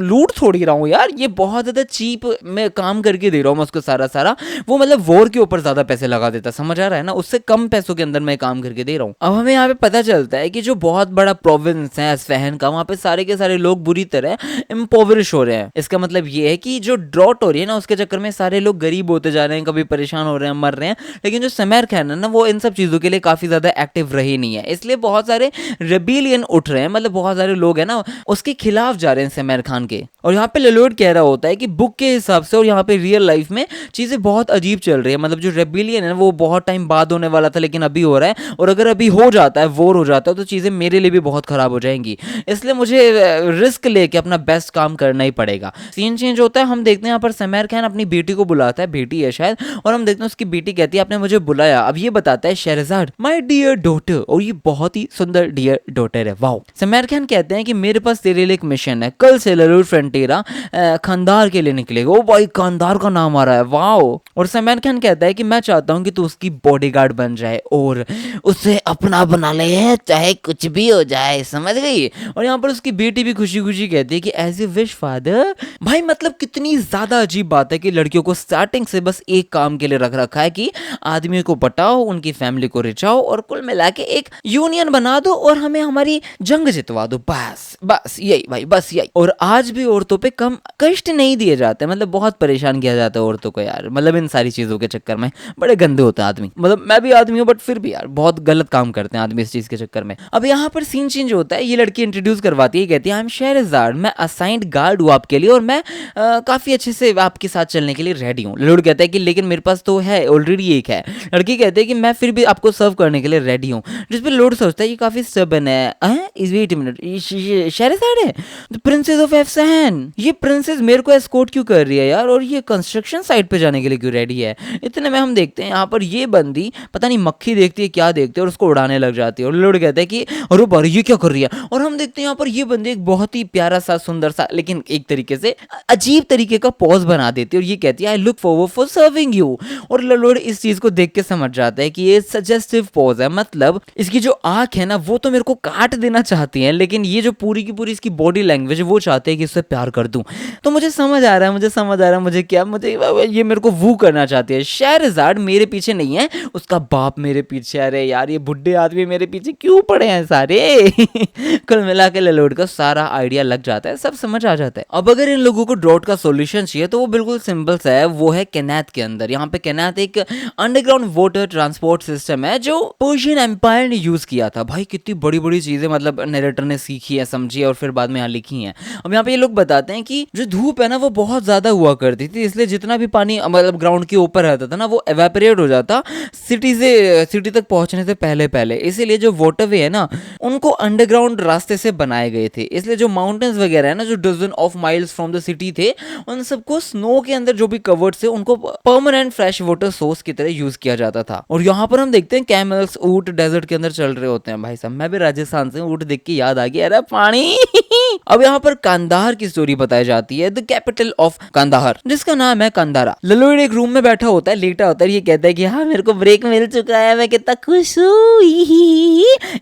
लूट थोड़ी रहा हूँ यार, ये बहुत ज्यादा चीप में काम करके दे रहा हूँ मैं उसको सारा। वो मतलब वॉर के ऊपर ज्यादा पैसे लगा देता, समझ आ रहा है ना? उससे कम पैसों के अंदर मैं काम करके दे रहा हूँ। अब हमें यहाँ पे पता चलता है कि जो बहुत बड़ा प्रोविंस है असफहन का, वहां पे सारे के सारे लोग बुरी तरह इम्पोवरिश हो रहे हैं। इसका मतलब ये है कि जो ड्रॉट हो रही है ना, उसके चक्कर में सारे लोग गरीब होते जा रहे हैं, कभी परेशान हो रहे हैं, मर रहे हैं। लेकिन जो समीर खान है ना, वो इन सब चीजों के लिए काफी ज्यादा एक्टिव रही नहीं है, इसलिए बहुत सारे रेबेलियन उठ रहे हैं, मतलब बहुत सारे लोग हैं ना उसके खिलाफ जा रहे हैं समीर खान के। और यहाँ पे ललोड कह रहा होता है कि बुक के हिसाब से और यहाँ पे रियल लाइफ में चीजें बहुत अजीब चल रही है। मतलब जो रेबेलियन है वो बहुत टाइम बाद होने वाला था, लेकिन अभी हो रहा है, और अगर अभी हो जाता है, वॉर हो जाता है, तो चीजें मेरे लिए भी बहुत खराब हो जाएंगी। इसलिए मुझे रिस्क लेके अपना बेस्ट काम करना ही पड़ेगा। सीन चेंज होता है, हम देखते हैं यहाँ पर समीर खान अपनी बेटी को बुलाता है, बेटी है शायद, और हम देखते हैं उसकी बेटी कहती है आपने मुझे बुलाया। अब ये बताता है शहरजाद माय डियर डॉटर, और ये बहुत ही सुंदर डियर डॉटर है। वाओ। समीर खान कहते हैं कि मेरे पास तेरे लिए एक मिशन है, कल से ललोड फ्रंटियरा खानदार के लिए निकलेगा। ओ भाई, खानदार का नाम आ रहा है, वाओ। और समीर खान कहता है कि मैं चाहता हूं कि तू उसकी बॉडीगार्ड बन जाए और उसे अपना बना ले, चाहे कुछ भी हो जाए, समझ गई? और यहाँ पर उसकी बेटी भी खुशी खुशी कहती है कि एज ए विश फादर। भाई मतलब कितनी ज्यादा अजीब बात है कि लड़कियों को स्टार्टिंग से बस एक काम के लिए रख रखा है कि आदमी को पटाओ, उनकी फैमिली को रिचाओ और कुल मिला के एक यूनियन बना दो और हमें हमारी जंग जितवा दो, बस यही भाई, बस यही। और आज भी औरतों पे कम कष्ट नहीं दिए जाते, मतलब बहुत परेशान किया जाता है औरतों को यार, मतलब इन सारी चीजों के चक्कर में बड़े गंदे होते हैं आदमी। मतलब मैं भी आदमी हूँ बट फिर भी यार बहुत गलत काम करते हैं आदमी इस चीज के चक्कर में। अब यहाँ पर सीन चेंज होता है, ये लड़की इंट्रोड्यूस करवाती है, कहती है आई एम शहरजाद, मैं असाइंड गार्ड हूँ आपके लिए और मैं काफी अच्छे से आपके साथ चलने के के लिए रेडी हूँ। लड़ोड कहता है कि लेकिन मेरे पास तो है ऑलरेडी एक है। लड़की कहते हैं कि मैं फिर भी आपको सर्व करने के लिए रेडी हूँ। जिस पे लॉर्ड सोचता है ये काफी स्टबर्न है। वेट अ मिनट, शहरज़ाद है द प्रिंसेस ऑफ एफसान। ये प्रिंसेस मेरे को एस्कॉर्ट क्यों कर रही है यार, और ये कंस्ट्रक्शन साइट पे जाने के लिए क्यों रेडी है। इतने में हम देखते हैं यहाँ पर ये बंदी पता नहीं मक्खी देखती है क्या देखती है और उसको उड़ाने लग जाती है। और लॉर्ड कहता है कि अरे बार ये क्या कर रही है। और हम देखते हैं यहाँ पर ये बंदी एक बहुत ही प्यारा सा सुंदर सा लेकिन एक तरीके से अजीब तरीके का पॉज बना देती है और ये कहती है I look forward for serving you. और लॉर्ड इस चीज को देख के समझ जाता है कि ये सजेस्टिव पॉज है, मतलब इसकी जो आंख है ना वो तो मेरे को काट देना चाहती है, लेकिन ये जो पूरी की पूरी इसकी बॉडी लैंग्वेज है वो चाहते हैं कि इससे प्यार कर दूं। तो मुझे समझ आ रहा है मुझे क्या, मुझे ये मेरे को वू करना चाहती है। शहरज़ाद मेरे पीछे नहीं है, उसका बाप मेरे पीछे। अरे यार ये बुढ़े आदमी मेरे पीछे क्यों पड़े हैं सारे। कुल मिला के लॉर्ड का सारा आइडिया लग जाता है, सब समझ आ जाता है। अब अगर इन लोगों को ड्रॉट का सॉल्यूशन चाहिए तो वो बिल्कुल सिंपल सा है, वो है केनाथ के अंदर। यहाँ पे केनाथ एक अंडरग्राउंड वाटर ट्रांसपोर्ट सिस्टम है जो पर्शियन एम्पायर ने यूज किया था। भाई कितनी बड़ी बड़ी चीजें मतलब नरेटर ने सीखी है, समझी है और फिर बाद में यहाँ लिखी है। अब यहाँ पे ये लोग बताते हैं कि जो धूप है ना वो बहुत ज्यादा हुआ करती थी, इसलिए जितना भी पानी मतलब ग्राउंड के ऊपर रहता था ना वो एवेपोरेट हो जाता सिटी तक पहुंचने से पहले। इसीलिए जो वाटरवे है ना उनको अंडरग्राउंड रास्ते से बनाए गए थे। इसलिए जो माउंटेन्स वगैरह है ना जो dozen of miles from the city थे उन सबको स्नो के अंदर जो भी कवर्ड थे उनको परमानेंट फ्रेश वाटर सोर्स की तरह यूज किया जाता था। और यहाँ पर हम देखते हैं कैमल्स ऊंट डेजर्ट के अंदर चल रहे होते हैं। भाई साहब मैं भी राजस्थान से, ऊंट देख के याद आ गया अरे पानी। अब यहाँ पर कंधार की स्टोरी बताई जाती है, द कैपिटल ऑफ कंधार जिसका नाम है कंधारा। लॉर्ड एक रूम में बैठा होता है, लेटा होता है, ये कहता है कि हाँ मेरे को ब्रेक मिल चुका है, मैं कितना खुश हूँ।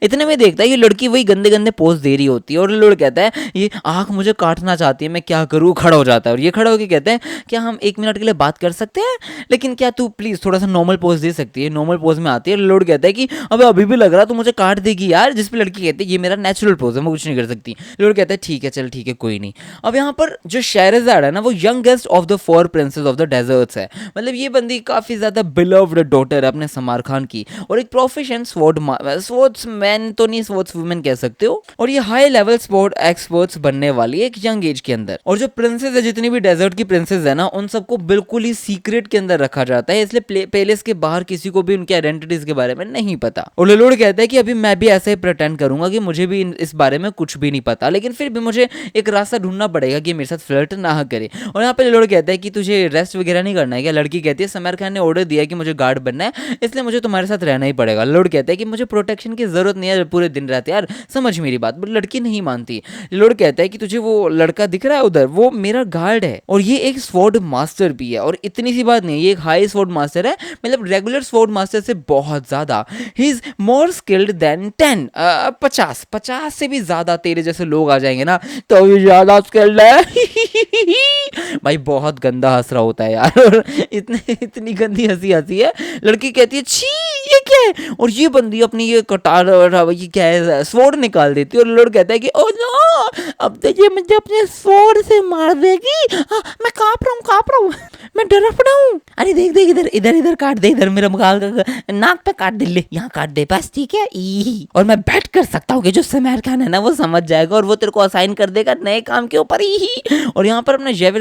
इतने में देखता है ये लड़की वही गंदे गंदे पोज दे रही होती है और लॉर्ड कहता है ये आंख मुझे काटना चाहती है, मैं क्या करूँ। खड़ा हो जाता है और ये खड़ा होकर कहते हैं क्या हम 1 मिनट के लिए बात कर सकते हैं, लेकिन क्या तू प्लीज थोड़ा सा नॉर्मल पोज दे सकती है। नॉर्मल पोज में आती है, लॉर्ड कहता है कि अबे अभी भी लग रहा तो मुझे काट देगी यार। जिस पे लड़की कहती है ये मेरा नेचुरल पोज है, मैं कुछ नहीं कर सकती। लॉर्ड कहता है ठीक है चल ठीक है कोई नहीं। अब यहाँ पर जो शहरज़ाद है ना वो youngest of the 4 princess of the deserts है, मतलब ये बंदी काफी ज्यादा बिलव्ड डॉटर है अपने समार खान की और एक प्रोफेशन स्पोर्ट्समैन तो नहीं स्पोर्ट्सवुमेन कह सकते हो, और ये हाई लेवल स्पोर्ट एक्सपर्ट्स बनने वाली है एक यंग एज के अंदर। और जो प्रिंसेस है जितनी भी डेजर्ट की प्रिंसेस है ना उन सबको बिल्कुल ही सीक्रेट के अंदर रखा जाता है, इसलिए पैलेस के बाहर किसी को भी उनके आइडेंटिटीज के बारे में नहीं पता। और लॉर्ड कहता है कि अभी मैं भी ऐसा ही प्रिटेंड करूंगा कि मुझे भी इस बारे में कुछ भी नहीं पता, लेकिन फिर भी मुझे एक रास्ता ढूंढना पड़ेगा कि मेरे साथ फ्लर्ट ना करे। और यहाँ पे लॉर्ड कहता है कि तुझे रेस्ट वगैरह नहीं करना है क्या। लड़की कहती है समार खान ने ऑर्डर दिया कि मुझे गार्ड बनना है इसलिए मुझे तुम्हारे साथ रहना ही पड़ेगा। लॉर्ड कहता है कि मुझे प्रोटेक्शन की जरूरत नहीं है पूरे दिन रात यार, समझ मेरी बात। बट लड़की नहीं मानती। लॉर्ड कहता है कि तुझे वो लड़का दिख रहा है उधर वो मेरा गार्ड है और ये एक स्वॉर्ड मास्टर भी है। और इतनी सी बात नहीं, ये एक हाई स्वॉर्ड मास्टर है, मतलब रेगुलर स्वॉर्ड मास्टर से बहुत ज्यादा। He is more skilled than 10 50 से भी ज्यादा तेरे जैसे लोग आ जाएंगे ना तो भी ज्यादा स्किल्ड है। भाई बहुत गंदा हंस रहा होता है यार और इतनी गंदी हंसी है। लड़की कहती है छी ये क्या है, और ये बंदी अपनी ये कटार ये क्या है स्वॉर्ड निकाल देती है। और लॉर्ड कहता है कि ओ नो अब तो ये मुझे अपने स्वॉर्ड से मार देगी। मैं कांप रहा हूँ मैं डरा पड़ा हूँ। अरे देख इधर काट दे, इधर मेरा मुखाल नाक पे काट दे, ले यहाँ काट दे बस ठीक है। और मैं बैठ कर सकता हूँ कि जो समार खान है ना वो समझ जाएगा और वो तेरे को असाइन कर देगा नए काम के ऊपर ही। और यहाँ पर अपना जेवियर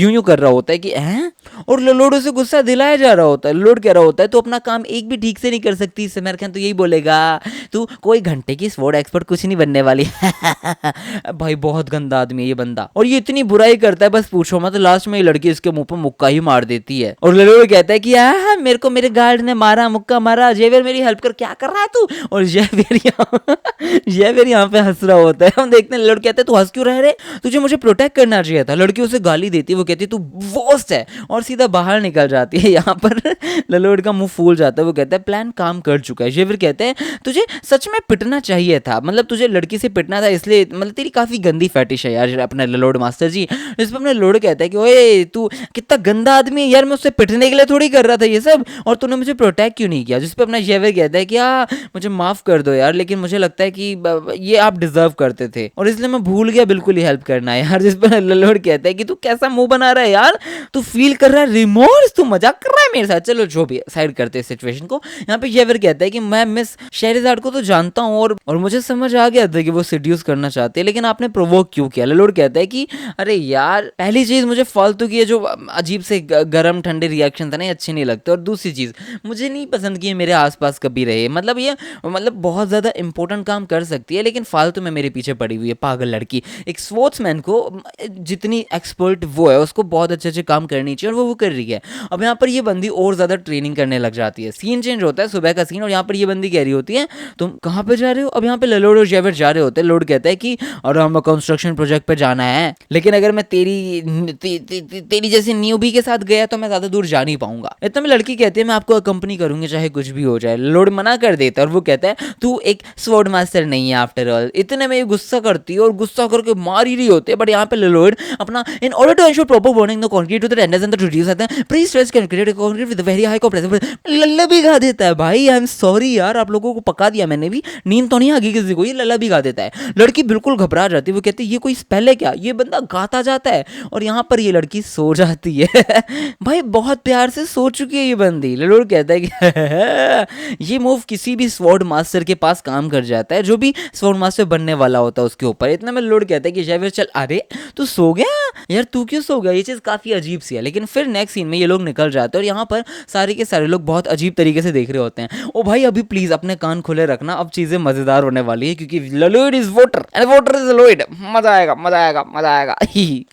यूं कर रहा होता है कि हैं, और लॉर्ड उसे गुस्सा दिलाया जा रहा होता है। लॉर्ड कह रहा होता है तो अपना काम एक भी ठीक से नहीं कर सकती। समार खान तो यही बोलेगा तू कोई घंटे की स्वॉर्ड एक्सपर्ट कुछ नहीं बनने वाली। भाई बहुत गंदा आदमी है ये बंदा और ये इतनी बुराई करता है बस पूछो मत। लास्ट में ये लड़की इसके मुंह पर मुक्का ही मार देती है और लॉर्ड कहता है कि मेरे को मेरे गार्ड ने मारा, मुक्का मारा, जेवियर मेरी हेल्प कर, क्या कर रहा है तू। और जेवियर यहाँ पे हंस रहा होता है। हम देखते हैं लॉर्ड कहता है तू हंस क्यों रह रहे, तुझे मुझे प्रोटेक्ट करना चाहिए था। लड़की उसे गाली देती है, वो कहती है तू वर्स्ट है और सीधा बाहर निकल जाती है। यहाँ पर लॉर्ड का मुंह फूल जाता है, वो कहता है प्लान काम कर चुका है। जेवियर कहते हैं तुझे सच में पिटना चाहिए था, मतलब तुझे लड़की से पिटना था इसलिए, मतलब तेरी काफी गंदी फैटिश है यार अपने लॉर्ड मास्टर जी। इस पर अपने लॉर्ड कहता है कि ओए तू कितना गंदा आदमी है यार, मैं उससे पिटने के लिए थोड़ी कर रहा था ये सब, और तूने मुझे प्रोटेक्ट क्यों नहीं किया। जिस पे अपना जेवियर कहता है कि मुझे माफ कर दो यार, लेकिन मुझे लगता है कि ये आप डिजर्व करते थे और इसलिए मैं भूल गया बिल्कुल ही हेल्प करना है यार। जिस पर लॉर्ड कहता है कि तू कैसा मुंह बना रहा है यार, तू फील कर रहा है रिमोर्स, तू मजाक कर रहा है मेरे साथ। चलो जो भी साइड करते हैं सिचुएशन को। यहाँ पे जेवियर कहता है कि मैं मिस शहरज़ाद को तो जानता हूँ और मुझे समझ आ गया था कि वो सिड्यूस करना करना चाहती है, लेकिन आपने प्रोवोक क्यों किया? ललोड कहता है कि अरे यार, पहली चीज मुझे फालतू की ये जो अजीब से गर्म ठंडे रिएक्शन था ना, अच्छे नहीं लगते, और दूसरी चीज मुझे नहीं पसंद कि ये मेरे आसपास कभी रहे। मतलब ये बहुत ज्यादा इंपॉर्टेंट काम कर सकती है, लेकिन फालतू में मेरे पीछे पड़ी हुई है पागल लड़की। एक स्पोर्ट्समैन को जितनी एक्सपर्ट वो है, उसको बहुत अच्छे अच्छे काम करनी चाहिए, और वो कर रही है। अब यहाँ पर ये बंदी और ज्यादा ट्रेनिंग करने लग जाती है। सीन चेंज होता है, सुबह का सीन, और यहाँ पर ये बंदी कह रही होती है तुम कहाँ पे जा रहे हो? अब यहाँ पे ललोड और जेवर जा रहे होते हैं। लोड कहता है कि और हमें कंस्ट्रक्शन प्रोजेक्ट पे जाना है, लेकिन अगर मैं तेरी जैसी न्यूबी के साथ गया तो मैं ज्यादा दूर जा नहीं पाऊंगा। इतना में लड़की कहती है मैं आपको अकम्पनी करूंगी चाहे कुछ भी हो जाए। लोड मना कर देता है, और वो कहता है तू एक स्वॉर्ड मास्टर नहीं है आफ्टर ऑल। इतने में ये गुस्सा करती है, और गुस्सा करके मार ही रही होती है, बट यहाँ पे ललोड अपना in order to ensure proper bonding the concrete to the tenders and the treaties आते हैं prestress concrete with very high compressive लल्ला भी गा देता है। भाई आई एम सॉरी यार, आप लोगों को पका दिया मैंने भी, नींद तो नहीं आ गई किसी को, ये लल्ला भी गा देता है। लड़की बिल्कुल घबरा जाती है, वो कहती है ये कोई स्पेल है क्या? ये बंदा गाता जाता है, और यहाँ पर ये लड़की सो जाती है। भाई बहुत प्यार से सो चुकी है ये बंदी। ललोड कहता है कि ये मूव किसी भी स्वॉर्ड मास्टर के पास काम कर जाता है, जो भी स्वॉर्ड मास्टर बनने वाला होता है उसके ऊपर। इतना में ललोड कहता है कि जेवर चल, अरे तू सो गया यार, तू क्यों सो गया? ये चीज काफी अजीब सी है। लेकिन फिर नेक्स्ट सीन में ये लोग निकल जाते हैं, और यहाँ पर सारे के सारे लोग बहुत अजीब तरीके से देख रहे होते हैं। ओ भाई अभी प्लीज अपने कान खुले रखना, अब चीजें मजेदार होने वाली है, क्योंकि Lloyd is water and water is Lloyd. मजा आएगा, मजा आएगा, मजा आएगा।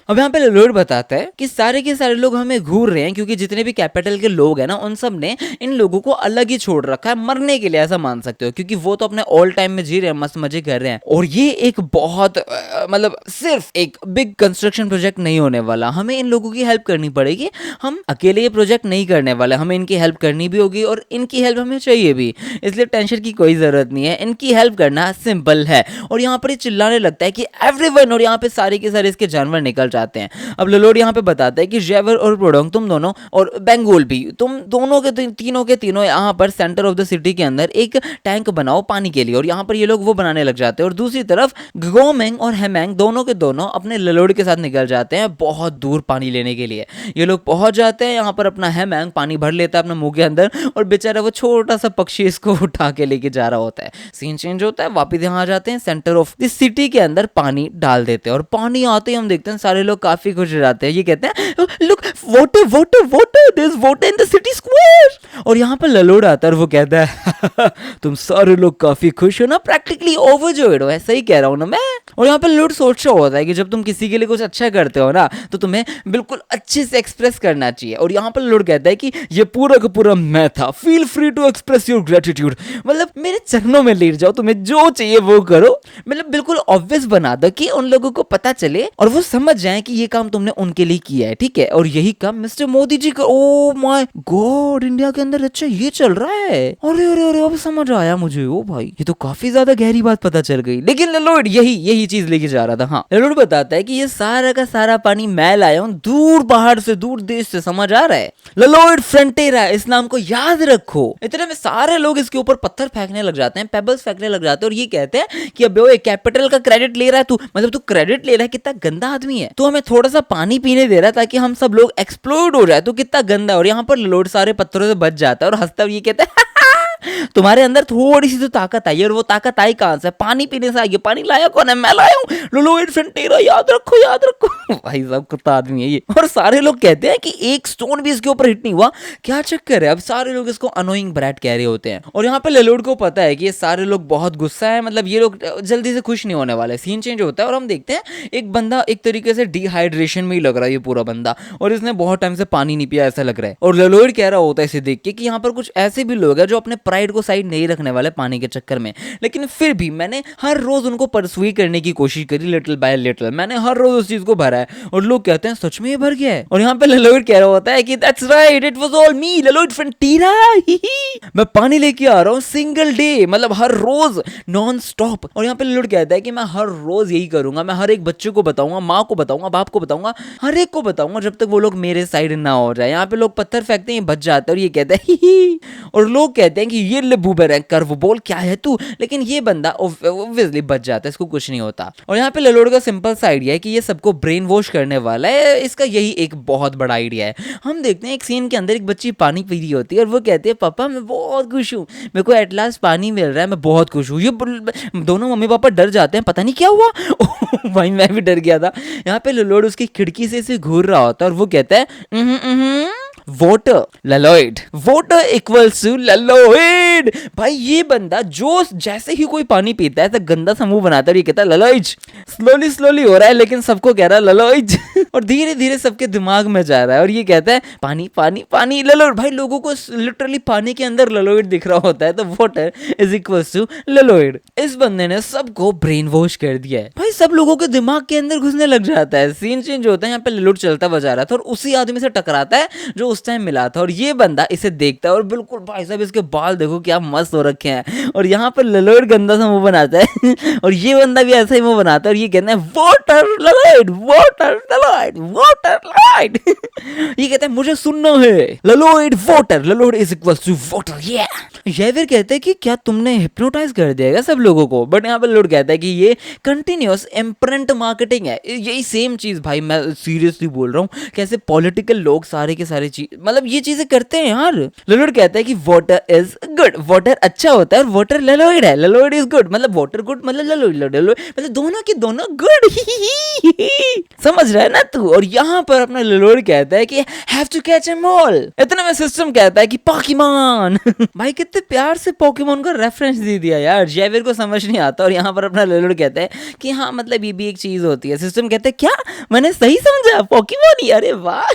अब यहाँ पे ललोड बताता है कि सारे के सारे लोग हमें घूर रहे हैं, क्योंकि जितने भी कैपिटल के लोग हैं ना, उन सब ने इन लोगों को अलग ही छोड़ रखा है मरने के लिए, ऐसा मान सकते हो, क्योंकि वो तो अपने ऑल टाइम में जी रहे हैं, मस्त मजे कर रहे हैं। और ये एक बहुत मतलब सिर्फ एक बिग कंस्ट्रक्शन प्रोजेक्ट नहीं होने वाला, हमें इन लोगों की हेल्प करनी पड़ेगी। हम अकेले ये प्रोजेक्ट नहीं करने वाले, हमें इनकी हेल्प करनी भी होगी, और इनकी हेल्प हमें चाहिए भी, इसलिए टेंशन की कोई जरूरत नहीं है, इनकी हेल्प करना सिंपल है। और यहाँ पर चिल्लाने लगता है कि एवरीवन, और यहाँ पे सारे के सारे इसके जानवर निकल जाते हैं। अब ललोड यहाँ पे बताता है कि जेवर और प्रोडोंग तुम दोनों, और बेंगोल भी, तुम दोनों के तीनों यहाँ पर सेंटर ऑफ द सिटी के अंदर एक टैंक बनाओ पानी के लिए। और यहाँ पर ये लोग वो बनाने लग जाते हैं, और दूसरी तरफ गोमेंग और हेमेंग दोनों के दोनों अपने ललोड के साथ निकल जाते हैं बहुत दूर पानी लेने के लिए। ये लोग पहुंच जाते हैं, यहाँ पर अपना हेमेंग पानी भर लेता है अपने मुंह के अंदर, और बेचारा वो छोटा सा पक्षी इसको उठा के लेके जा रहा होता है। सीन चेंज होता है, वापस यहाँ आ जाते हैं, सेंटर ऑफ द सिटी के अंदर पानी डाल देते हैं, और पानी आते ही हम देखते हैं सारे लोग काफी खुश हो जाते हैं। ये कहते हैं look water water water, there is water in the city square. और यहाँ पर ललोड आता है, और वो कहता है तुम सारे लोग काफी खुश हो ना, प्रैक्टिकली ओवरजॉयड हो, ऐसा ही कह रहा हूँ ना मैं। और यहाँ पर ललोड सोच रहा होता है कि जब तुम किसी के लिए कुछ अच्छा करते हो ना, तो तुम्हें बिल्कुल अच्छे से एक्सप्रेस करना चाहिए। और यहाँ पर ललोड कहता है कि ये पूरा का पूरा मैं था, feel free to express your gratitude. मतलब मेरे चरणों में लेट जाओ, तुम्हें जो चाहिए वो करो। मतलब बिल्कुल ऑब्वियस बना दो कि उन लोगों को पता चले और वो समझ जाए कि ये काम तुमने उनके लिए किया है, ठीक है। और यही काम मिस्टर मोदी जी का, ओ माय गॉड, इंडिया के अंदर अच्छा ये चल रहा है। अरे अरे अरे, अब समझ आया मुझे। ओ भाई ये तो काफी ज्यादा गहरी बात पता चल गई। लेकिन ललोड यही चीज लेके जा रहा था। हाँ, ललोड बताता है कि ये सारा का सारा पानी मैं लाया हूँ दूर पहाड़ से, दूर देश से, समझ आ रहा है। ललोड फ्रंटेरा, इस नाम को याद रखो। इतने में सारे लोग इसके ऊपर पत्थर फेंकने लग जाते हैं, पेबल्स फेंकने लग जाते हैं, और ये कहते हैं कि अब कैपिटल का क्रेडिट ले रहा है तू, मतलब तू क्रेडिट ले रहा है, कितना गंदा आदमी है। तू हमें थोड़ा सा पानी पीने दे रहा है ताकि हम सब लोग एक्सप्लोड हो जाए, तो कितना गंदा। और यहाँ पर ललोड सारे पत्थरों से बच जाता है और हंसता हुआ ये कहता है तुम्हारे अंदर थोड़ी सी तो ताकत आई, और वो ताकत आई कहां से? पानी पीने से आई है। पानी लाया कौन है? मैं लाया हूँ। ललोड फ्रंटेरा, याद रखो याद रखो। भाई साहब कुत्ता आदमी है ये। और सारे लोग कहते हैं कि एक स्टोन भी इसके ऊपर हिट नहीं हुआ, क्या चक्कर है? अब सारे लोग इसको अनोइंग ब्रैट कह रहे होते हैं। और यहाँ पे ललोड को पता है कि ये सारे लोग बहुत गुस्सा है, मतलब ये लोग जल्दी से खुश नहीं होने वाले। सीन चेंज होता है और हम देखते हैं एक बंदा एक तरीके से डिहाइड्रेशन में ही लग रहा है ये पूरा बंदा, और इसने बहुत टाइम से पानी नहीं पिया ऐसा लग रहा है। और ललोड कह रहा होता है इसे देख के कि यहाँ पर कुछ ऐसे भी लोग हैं जो अपने प्राइड को साइड नहीं रखने वाले पानी के चक्कर में, लेकिन फिर भी मैंने हर रोज उनको परसुई करने की कोशिश करी, लिटिल बाय लिटिल मैंने हर रोज उस चीज को भरा है। और लोग कहते हैं सच में ये भर गया है। और यहाँ पे ललोड कह रहा होता है कि that's right, it was all me, Lloyd Frontera. मैं पानी लेके आ रहा हूँ सिंगल डे, मतलब हर रोज नॉन स्टॉप। और यहाँ पे ललोड कहता है कि मैं हर रोज यही करूंगा, मैं हर एक बच्चे को बताऊंगा, माँ को बताऊंगा, बाप को बताऊंगा, हर एक को बताऊंगा, जब तक वो लोग मेरे साइड ना हो जाए। यहाँ पे लोग पत्थर फेंकते हैं, बच जाते हैं, और ये कहता है और लोग कहते हैं कि ये ले बूमेरैंग कर, वो बोल क्या है तू, लेकिन ये बंदा ऑब्वियसली बच जाता है, इसको कुछ नहीं होता। और यहाँ पे ललोड़ का सिंपल सा आइडिया है कि ये सबको ब्रेन वॉश करने वाला है, इसका यही एक बहुत बड़ा आइडिया है। हम देखते हैं एक सीन के अंदर एक बच्ची पानी पी रही होती है और वो कहती है पापा मैं बहुत खुश हूँ, मेरे को एट लास्ट पानी मिल रहा है, मैं बहुत खुश हूँ। ये दोनों मम्मी पापा डर जाते हैं, पता नहीं क्या हुआ। भाई मैं भी डर गया था। यहाँ पे ललोड़ उसकी खिड़की से घूर रहा होता है और वो कहता है water Lloyd, water equals to ललोइड। भाई ये बंदा जो जैसे ही कोई पानी पीता है तो गंदा सा मुंह बनाता है और ये कहता है ललोइड। स्लोली स्लोली हो रहा है लेकिन सबको कह रहा है ललोइड। और धीरे धीरे सबके दिमाग में जा रहा है और ये कहता है पानी पानी पानी ललोइड। भाई लोगों को लिटरली पानी के अंदर ललोइड दिख रहा होता है, तो वाटर इज इक्वल्स टू ललोइड। इस बंदे ने सबको ब्रेन वॉश कर दिया है। भाई सब लोगों के दिमाग के अंदर घुसने लग जाता है। सीन चेंज होता है, यहाँ पे ललोइड चलता बजा रहा था और उसी आदमी से टकराता है जो उस टाइम मिला था। और ये बंदा इसे देखता है और बिल्कुल भाई साहब इसके बाल देखो क्या मस्त हो रखे हैं। और यहाँ पर ललोइड गंदा सा मुंह बनाता है और ये बंदा भी ऐसा ही मुंह बनाता है और ये कहता है water Lloyd, water Lloyd, water Lloyd. ये कहता है मुझे सुनना है Lloyd water, Lloyd is equals to water. ये फिर कहते हैं कि क्या तुमने हिप्नोटाइज कर दिया सब लोगों को। बट यहाँ पर ललोइड कहता है कि ये कंटिन्यूअस इम्प्रिंट मार्केटिंग है। यही सेम चीज भाई मैं सीरियसली बोल रहा हूँ, कैसे पॉलिटिकल लोग सारे के सारे चीज मतलब ये चीजें करते हैं यार। ललोइड कहता है कि वाटर इज गुड, वाटर अच्छा होता है और वाटर ललोइड है, ललोइड इज गुड मतलब वाटर गुड मतलब ललोइड मतलब दोनों की दोनों गुड। समझ रहा है ना तू। और यहाँ पर अपना ललोइड कहता है कि have to catch am all. इतने में सिस्टम कहता है कि पोकेमॉन। भाई कितने प्यार से पोकेमॉन को रेफरेंस दे दिया यार, जयवीर को समझ नहीं आता। और यहाँ पर अपना ललोइड कहता है कि हाँ मतलब ये भी एक चीज होती है। सिस्टम कहता है क्या मैंने सही समझा पोकेमॉन ही, अरे वाह।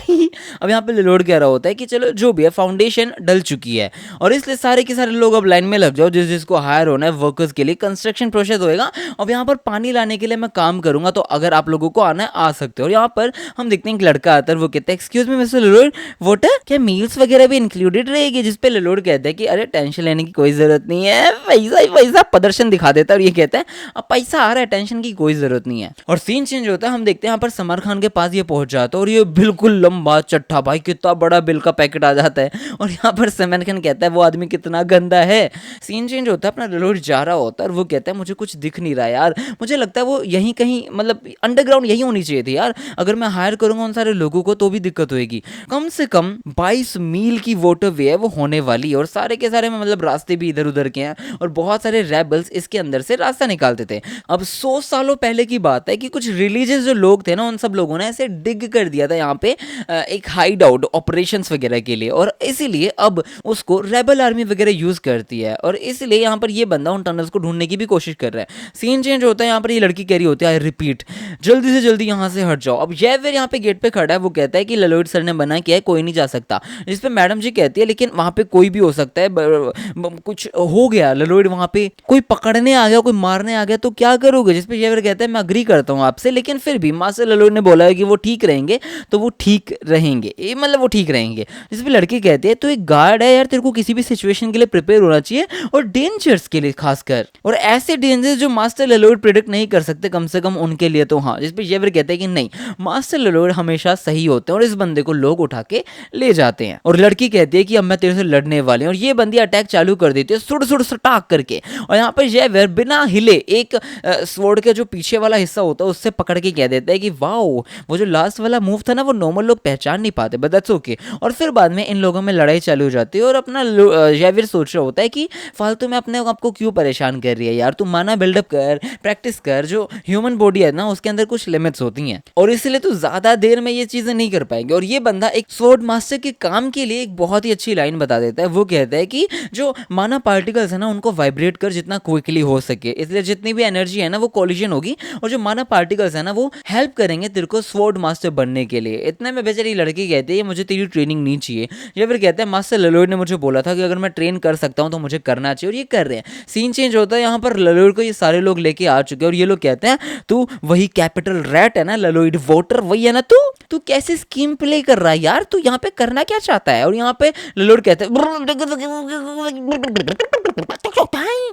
अब यहाँ पे ललोइड कह रहा होता है कि चलो जो भी है फाउंडेशन डल चुकी है और इसलिए सारे के सारे लोग अब लाइन में लग जाओ, जिसको हायर होना है वर्कर्स के लिए कंस्ट्रक्शन प्रोसेस होएगा। अब यहाँ पर पानी लाने के लिए मैं काम करूंगा, तो अगर आप लोगों को आना है आ सकते हो। और यहाँ पर हम देखते हैं एक लड़का आता है, वो कहता है एक्सक्यूज मी मिस्टर ललोइड वाटर, क्या मील्स वगैरह भी इंक्लूडेड रहेगी। जिसपे ललोइड कहता है कि अरे टेंशन लेने की कोई जरूरत नहीं है, पैसा ही पैसा प्रदर्शन दिखा देता है। और ये कहता है अब पैसा आ रहा है, टेंशन की कोई जरूरत नहीं है। और सीन चेंज होता है, हम देखते हैं यहाँ पर सलमान खान के पास ये पहुंच जाता है और ये बिल्कुल लंबा चट्टा, भाई कितना बड़ा बिल का पैकेट आ जाता है। और यहाँ पर सलमान खान कहता है वो आदमी कितना गंदा है। सीन चेंज होता है, अपना ललोइड जा रहा होता है और वो कहता है मुझे कुछ दिख नहीं रहा यार, मुझे लगता है वो यहीं कहीं मतलब अंडरग्राउंड यही होनी चाहिए थी यार। अगर मैं हायर करूंगा उन सारे लोगों को तो भी दिक्कत होगी। कम से कम 22 मील की वाटरवे है वो होने वाली है और सारे के सारे में मतलब रास्ते भी इधर उधर के हैं और बहुत सारे रेबल्स इसके अंदर से रास्ता निकालते थे। अब 100 सालों पहले की बात है कि कुछ रिलीजियस जो लोग थे ना, उन सब लोगों ने ऐसे डिग कर दिया था यहाँ पे एक हाइड आउट ऑपरेशंस वगैरह के लिए, और इसीलिए अब उसको रेबल आर्मी वगैरह यूज करती है। और इसलिए यहाँ पर ये बंदा उन टनल्स को ढूंढने की भी कोशिश कर रहा है। सीन चेंज होता है, यहाँ पर ये लड़की कह रही होती है आई रिपीट जल्दी से जल्दी यहाँ से हट जाओ। अब ये फिर यहाँ पे गेट पे खड़ा है, वो कहता है कि ललोइड सर ने मना किया है, कोई नहीं जा सकता। जिस पे मैडम जी कहती है लेकिन वहां पे कोई भी हो सकता है, कुछ हो गया ललोइड वहां पे कोई पकड़ने आ गया, कोई मारने आ गया तो क्या करोगे। जिस पे ये फिर कहता है मैं अग्री करता हूँ आपसे, लेकिन फिर भी मास्टर ललोइड ने बोला है कि वो ठीक रहेंगे तो वो ठीक रहेंगे, मतलब वो ठीक रहेंगे। जिस पे लड़की कहती है तो एक गार्ड है यार, तेरे को किसी भी सिचुएशन के लिए प्रिपेयर होना चाहिए और डेंजर्स के लिए खासकर, और ऐसे डेंजर्स जो मास्टर ललोइड प्रेडिक्ट नहीं कर सकते कम से कम उनके लिए तो हाँ। जिस पे ये फिर कहते हैं कि नहीं मास्टर ललोइड हमेशा सही होते हैं और इस बंदे को लोग उठा के ले जाते हैं। और लड़की कहती है कि अब मैं तेरे से लड़ने वाली हूँ और ये बंदी अटैक चालू कर देती है सुड़ सुड़ सटाक करके। और यहाँ पर ये बिना हिले एक स्वॉर्ड के जो पीछे वाला हिस्सा होता है उससे पकड़ के कह देता है कि वाओ वो जो लास्ट वाला मूव था ना वो नॉर्मल लोग पहचान नहीं पाते, बट दैट्स ओके। और फिर बाद में इन लोगों में लड़ाई चालू हो जाती है और अपना जेवियर सोच रहा होता है कि फालतू में अपने आपको क्यों परेशान कर रही है यार, तू माना बिल्डअप कर, प्रैक्टिस कर। जो ह्यूमन बॉडी है ना उसके अंदर कुछ लिमिट्स होती हैं और इसलिए तू ज्यादा देर में ये चीजें नहीं कर पाएंगे। और ये बंदा एक स्वॉर्ड मास्टर के काम के लिए एक बहुत ही अच्छी लाइन बता देता है। वो कहता है कि जो माना पार्टिकल्स है ना उनको वाइब्रेट कर जितना क्विकली हो सके, इसलिए जितनी भी एनर्जी है ना वो कोलिजन होगी और जो माना पार्टिकल्स है ना वो हेल्प करेंगे तेरे को स्वॉर्ड मास्टर बनने के लिए। इतने में बेचारी लड़की कहती है मुझे तेरी ट्रेनिंग नहीं चाहिए। ये फिर कहता है मास्टर ललोइड ने मुझे बोला था कि अगर मैं ट्रेन कर सकता हूं तो मुझे करना चाहिए, और ये कर रहे हैं। सीन चेंज होता है, यहाँ पर ललोइड को ये सारे लोग लेके आ चुके हैं और ये लोग कहते हैं तू वही कैपिटल रैट है ना ललोइड वोटर, वही है ना तू कैसे स्कीम प्ले कर रहा है यार, तू यहाँ पे करना क्या चाहता है? और यहाँ पे ललोइड कहते हैं,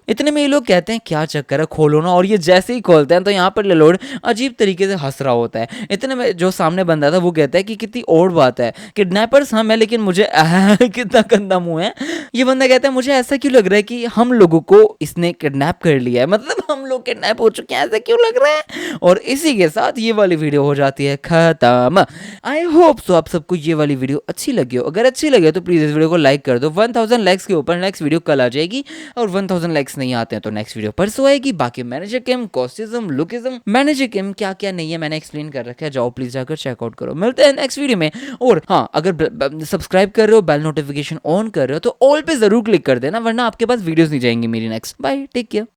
इतने में ये लोग कहते हैं क्या चक्कर है, खोलो ना। और ये जैसे ही खोलते हैं तो यहाँ पर ललोड अजीब तरीके से हंस रहा होता है। इतने में जो सामने बंदा था वो कहता है कि कितनी और बात है, किडनैपर्स हम है लेकिन मुझे कितना गंदा मुंह है। ये बंदा कहता है मुझे ऐसा क्यों लग रहा है कि हम लोगों को इसने किडनैप कर लिया है, मतलब हम लोग किडनैप हो चुके हैं, ऐसा क्यों लग रहा है। और इसी के साथ ये वाली वीडियो हो जाती है खत्म। आई होप सो आप सबको ये वाली वीडियो अच्छी लगी हो। अगर अच्छी लगी तो प्लीज इस वीडियो को लाइक कर दो। 1000 लाइक्स के ऊपर नेक्स्ट वीडियो कल आ जाएगी, और 1000 लाइक्स नहीं आते हैं तो नेक्स्ट वीडियो परसों आएगी। बाकी मैनेजर किम, कॉस्टिज्म, लुकिज्म, मैनेजर किम क्या क्या नहीं है मैंने एक्सप्लेन कर रखा है, जाओ प्लीज जाकर चेकआउट करो। मिलते हैं नेक्स्ट वीडियो में। और हाँ, अगर सब्सक्राइब कर रहे हो, बेल नोटिफिकेशन ऑन कर रहे हो तो ऑल पे जरूर क्लिक कर देना, वरना आपके पास वीडियोस नहीं जाएंगी मेरी नेक्स्ट। Bye, take care.